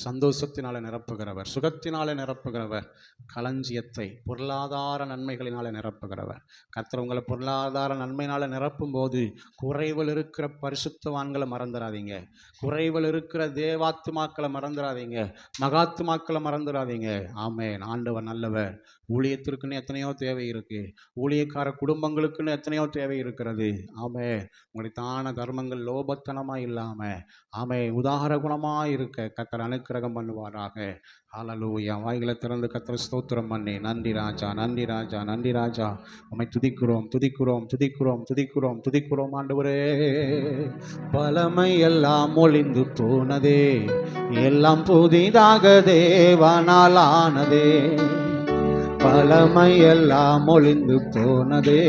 சந்தோஷத்தினால நிரப்புகிறவர், சுகத்தினால நிரப்புகிறவர், களஞ்சியத்தை பொருளாதார நன்மைகளினால நிரப்புகிறவர். கர்த்தர் உங்களை பொருளாதார நன்மையினால நிரப்பும் போது குறைவில் இருக்கிற பரிசுத்தவான்களை மறந்துடாதீங்க, குறைவில் இருக்கிற தேவாத்துமாக்களை மறந்துடாதீங்க, மகாத்துமாக்களை மறந்துடாதீங்க. ஆமென். ஆண்டவர் நல்லவர். ஊழியத்திற்குன்னு எத்தனையோ தேவை இருக்கு, ஊழியக்கார குடும்பங்களுக்குன்னு எத்தனையோ தேவை இருக்கிறது. ஆமென். உங்களுடைய தான தர்மங்கள் லோபத்தனமாக இல்லாமல் உதார குணமாக இருக்க கர்த்தர் அனுக்கிரகம் பண்ணுவாராக. ஹல்லேலூயா. வாய்களை திறந்து கர்த்தர் ஸ்தோத்திரம் பண்ணி, நன்றி ராஜா, நன்றி ராஜா, நன்றி ராஜா, உம்மை துதிக்கிறோம், துதிக்கிறோம், துதிக்கிறோம், துதிக்கிறோம், துதிக்கிறோம். ஆண்டவரே, பழமை எல்லாம் ஒளிந்து போனதே, எல்லாம் புதிதாக தேவனால் ஆனதே. பழமை எல்லாம் ஒளிந்து போனதே,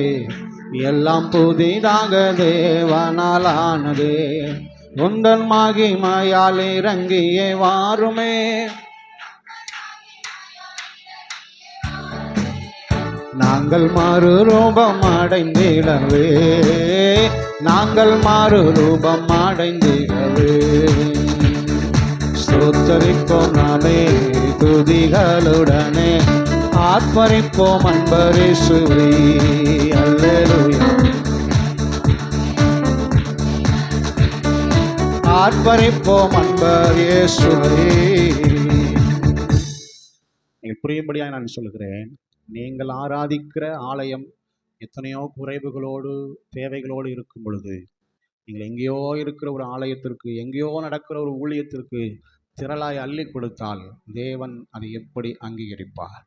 எல்லாம் புதிதாக தேவனால் ஆனதே. உந்தன் மகிமையால் இறங்கியே வாருமே, நாங்கள் மறுரூபம் அடைந்திடவே, நாங்கள் மறுரூபம் அடைந்திடவே. ஸ்தோத்தரிப்போம் நாமே துதிகளுடனே, ஆர்ப்பரிப்போம் அன்பரேசுவே. அல்லேலூயா. ஆர்ப்பரிப்போம் அன்பரேசுவே. நீங்கள் புரியும்படியாக நான் சொல்லுகிறேன், நீங்கள் ஆராதிக்கிற ஆலயம் எத்தனையோ குறைவுகளோடு தேவைகளோடு இருக்கும் பொழுது நீங்கள் எங்கேயோ இருக்கிற ஒரு ஆலயத்திற்கு, எங்கேயோ நடக்கிற ஒரு ஊழியத்திற்கு திரளாய் அள்ளி கொடுத்தால் தேவன் அதை எப்படி அங்கீகரிப்பார்?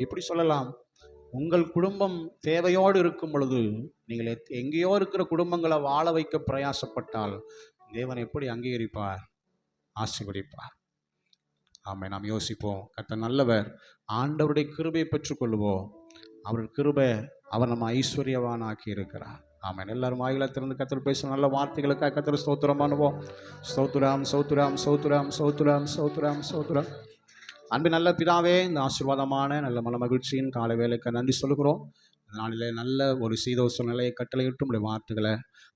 இப்படி சொல்லலாம், உங்கள் குடும்பம் தேவையோடு இருக்கும் பொழுது நீங்கள் எங்கேயோ இருக்கிற குடும்பங்களை வாழ வைக்க பிரயாசப்பட்டால் தேவன் எப்படி அங்கீகரிப்பார், ஆசீர்வதிப்பார்? ஆமென். நாம் யோசிப்போம். கர்த்தர் நல்லவர். ஆண்டவருடைய கிருபையை பெற்றுக்கொள்வோம். அவர் கிருபை அவர் நம்ம ஐஸ்வர்யவானாக்கி இருக்கிறார். ஆமென். எல்லாரும் வாயில திறந்து கர்த்தர் பேசும் நல்ல வார்த்தைகளுக்காக கர்த்தர் ஸ்தோத்திரம் பண்ணுவோம். ஸ்தோத்திரம், ஸ்தோத்திரம், ஸ்தோத்திரம், ஸ்தோத்திரம், ஸ்தோத்திரம், ஸ்தோத்திரம். அன்பு நல்ல பிதாவே, இந்த ஆசீர்வாதமான நல்ல மன மகிழ்ச்சியின் காலை வேலைக்கு நன்றி சொல்கிறோம். நாளிலே நல்ல ஒரு சீதோஷ நிலையை கட்டளையிட்டு உடைய வார்த்தைகளை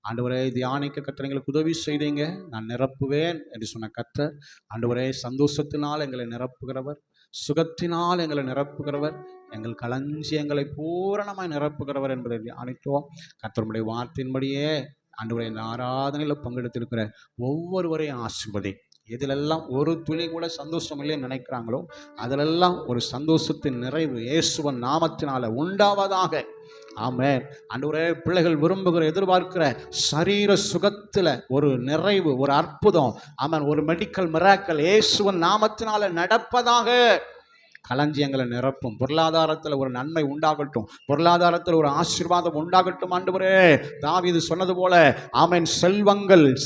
ஆண்டவரே தியானிக்க கர்த்தர் எங்களுக்கு உதவி செய்தீங்க. நான் நிரப்புவேன் என்று சொன்ன கர்த்தர் ஆண்டவரே சந்தோஷத்தினால் எங்களை நிரப்புகிறவர், சுகத்தினால் எங்களை நிரப்புகிறவர், எங்கள் களஞ்சியங்களை பூரணமாய் நிரப்புகிறவர் என்பதை தியானித்தோம். கர்த்தருடைய வார்த்தையின்படியே ஆண்டவரே இந்த ஆராதனையில் பங்கெடுத்திருக்கிற ஒவ்வொருவரையும் ஆசீர்வதி. இதிலெல்லாம் ஒரு துளி கூட சந்தோஷம் இல்லைன்னு நினைக்கிறாங்களோ அதிலெல்லாம் ஒரு சந்தோஷத்தின் நிறைவு இயேசுவின் நாமத்தினால உண்டாவதாக. ஆமென். ஆண்டவரே, பிள்ளைகள் விரும்புகிற எதிர்பார்க்கிற சரீர சுகத்தில் ஒரு நிறைவு, ஒரு அற்புதம், ஆமென், ஒரு மெடிக்கல் மிராக்கல் இயேசுவின் நாமத்தினால நடப்பதாக. களஞ்சியங்களை நிரப்பும். பொருளாதாரத்தில் ஒரு நன்மை உண்டாகட்டும், பொருளாதாரத்தில் ஒரு ஆசீர்வாதம் உண்டாகட்டும். ஆண்டவரே, தாவீது சொன்னது போல ஆமென்,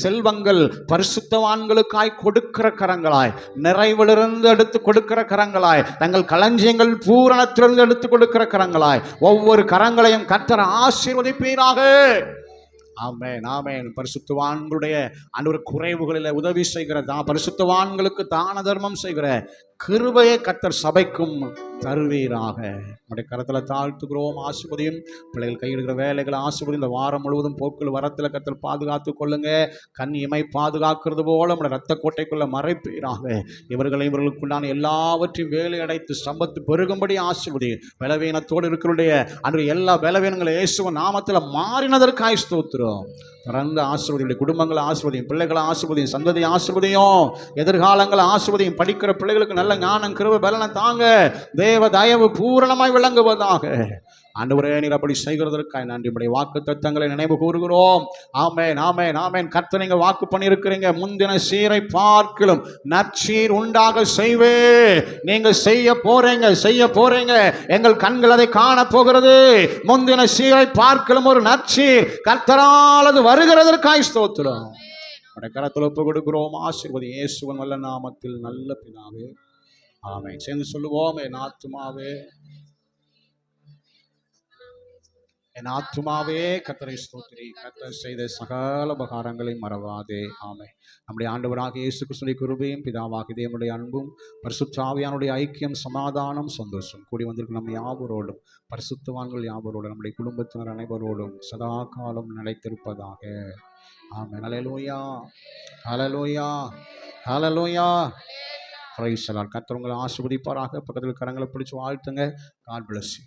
செல்வங்கள் பரிசுத்தவான்களுக்காய் கொடுக்கிற கரங்களாய், நிறைவிலிருந்து எடுத்து கொடுக்கிற கரங்களாய், தங்கள் களஞ்சியங்கள் பூரணத்திலிருந்து எடுத்து கொடுக்கிற கரங்களாய் ஒவ்வொரு கரங்களையும் கர்த்தர் ஆசீர்வதிப்பீராக. ஆமென், ஆமென். பரிசுத்தவான்களுடைய ஆண்டவர் குறைவுகளில் உதவி செய்கிற பரிசுத்தவான்களுக்கு தான தர்மம் செய்கிற கிருபையை கர்த்தர் சபைக்கும் தருவீராக. நம்முடைய கரத்தில் தாழ்த்துகிறோம். ஆசீர்வதியும். பிள்ளைகள் கையிடுகிற வேலைகளை ஆசீர்வதி. இந்த வாரம் முழுவதும் போக்குள் வரத்தில் கர்த்தர் பாதுகாத்து கொள்ளுங்க. கண் இமை பாதுகாக்கிறது போல நம்முடைய ரத்த கோட்டைக்குள்ள மறைப்பீராக. இவர்களுக்குண்டான எல்லாவற்றையும் வேலை அடைத்து சம்பத்து பெருகும்படி ஆசீர்வதி. பலவீனத்தோடு இருக்கிற அன்று எல்லா பலவீனங்களை இயேசுவின் நாமத்தில் மாறினதற்காய் ஸ்தோத்திரம். பிறந்த ஆசீர்வதியும், குடும்பங்களை ஆசீர்வதியும், பிள்ளைகளை ஆசீர்வதியும், சந்ததியை ஆசீர்வதியும், எதிர்காலங்களை ஆசீர்வதியும். படிக்கிற பிள்ளைகளுக்கு நல்ல ஞானம் கிருபை பலனை தாங்க. தேவ தயவு பூரணமாய் விளங்குவதாக. ஆண்டவரே, நீர் அப்படி செய்கிறதற்காக நன்றி. நம்முடைய வாக்கு தத்தங்களை நினைவு கூறுகிறோம். ஆமென், ஆமென், ஆமென். கர்த்தர் நீங்க வாக்கு பண்ணியிருக்கிறீங்க, முந்தின சீரை பார்க்கிலும் நற்சீர் உண்டாக செய்வே. நீங்க செய்ய போறீங்க. எங்கள் கண்கள் அதை காண போகிறது. முந்தின சீரை பார்க்கிலும் ஒரு நற்சீர் கர்த்தரால் அது வருகிறதற்காக ஸ்தோத்திரம். நம்முடைய கரத்தில் ஒப்பு கொடுக்கிறோம். ஆசீர்வதி இயேசுவின் வல்ல நாமத்தில் நல்ல பிதாவே, ஆமென். சேர்ந்து சொல்லுவோம். என் ஆத்துமாவே கர்த்தரை ஸ்தோத்திரி, கர்த்தர் செய்த சகல உபகாரங்களையும் மறவாதே. ஆமென். நம்முடைய ஆண்டவராக இயேசு கிறிஸ்துவின் கிருபையும் பிதாவாகிய தேவனுடைய அன்பும் பரிசுத்த ஆவியானுடைய ஐக்கியம், சமாதானம், சந்தோஷம் கூடி வந்திருக்கும் நம்ம யாவரோடும், பரிசுத்தவான்கள் யாவரோடும், நம்முடைய குடும்பத்தினர் அனைவரோடும் சதா காலம் நிலைத்திருப்பதாக. ஆமென். ஹல்லேலூயா, ஹல்லேலூயா, ஹல்லேலூயா. Price the Lord. கர்த்தர் உங்களை ஆசீர்வதிப்பாராக. பக்கத்தில் கரங்களை பிடிச்சு வாழ்த்துங்க. God bless you.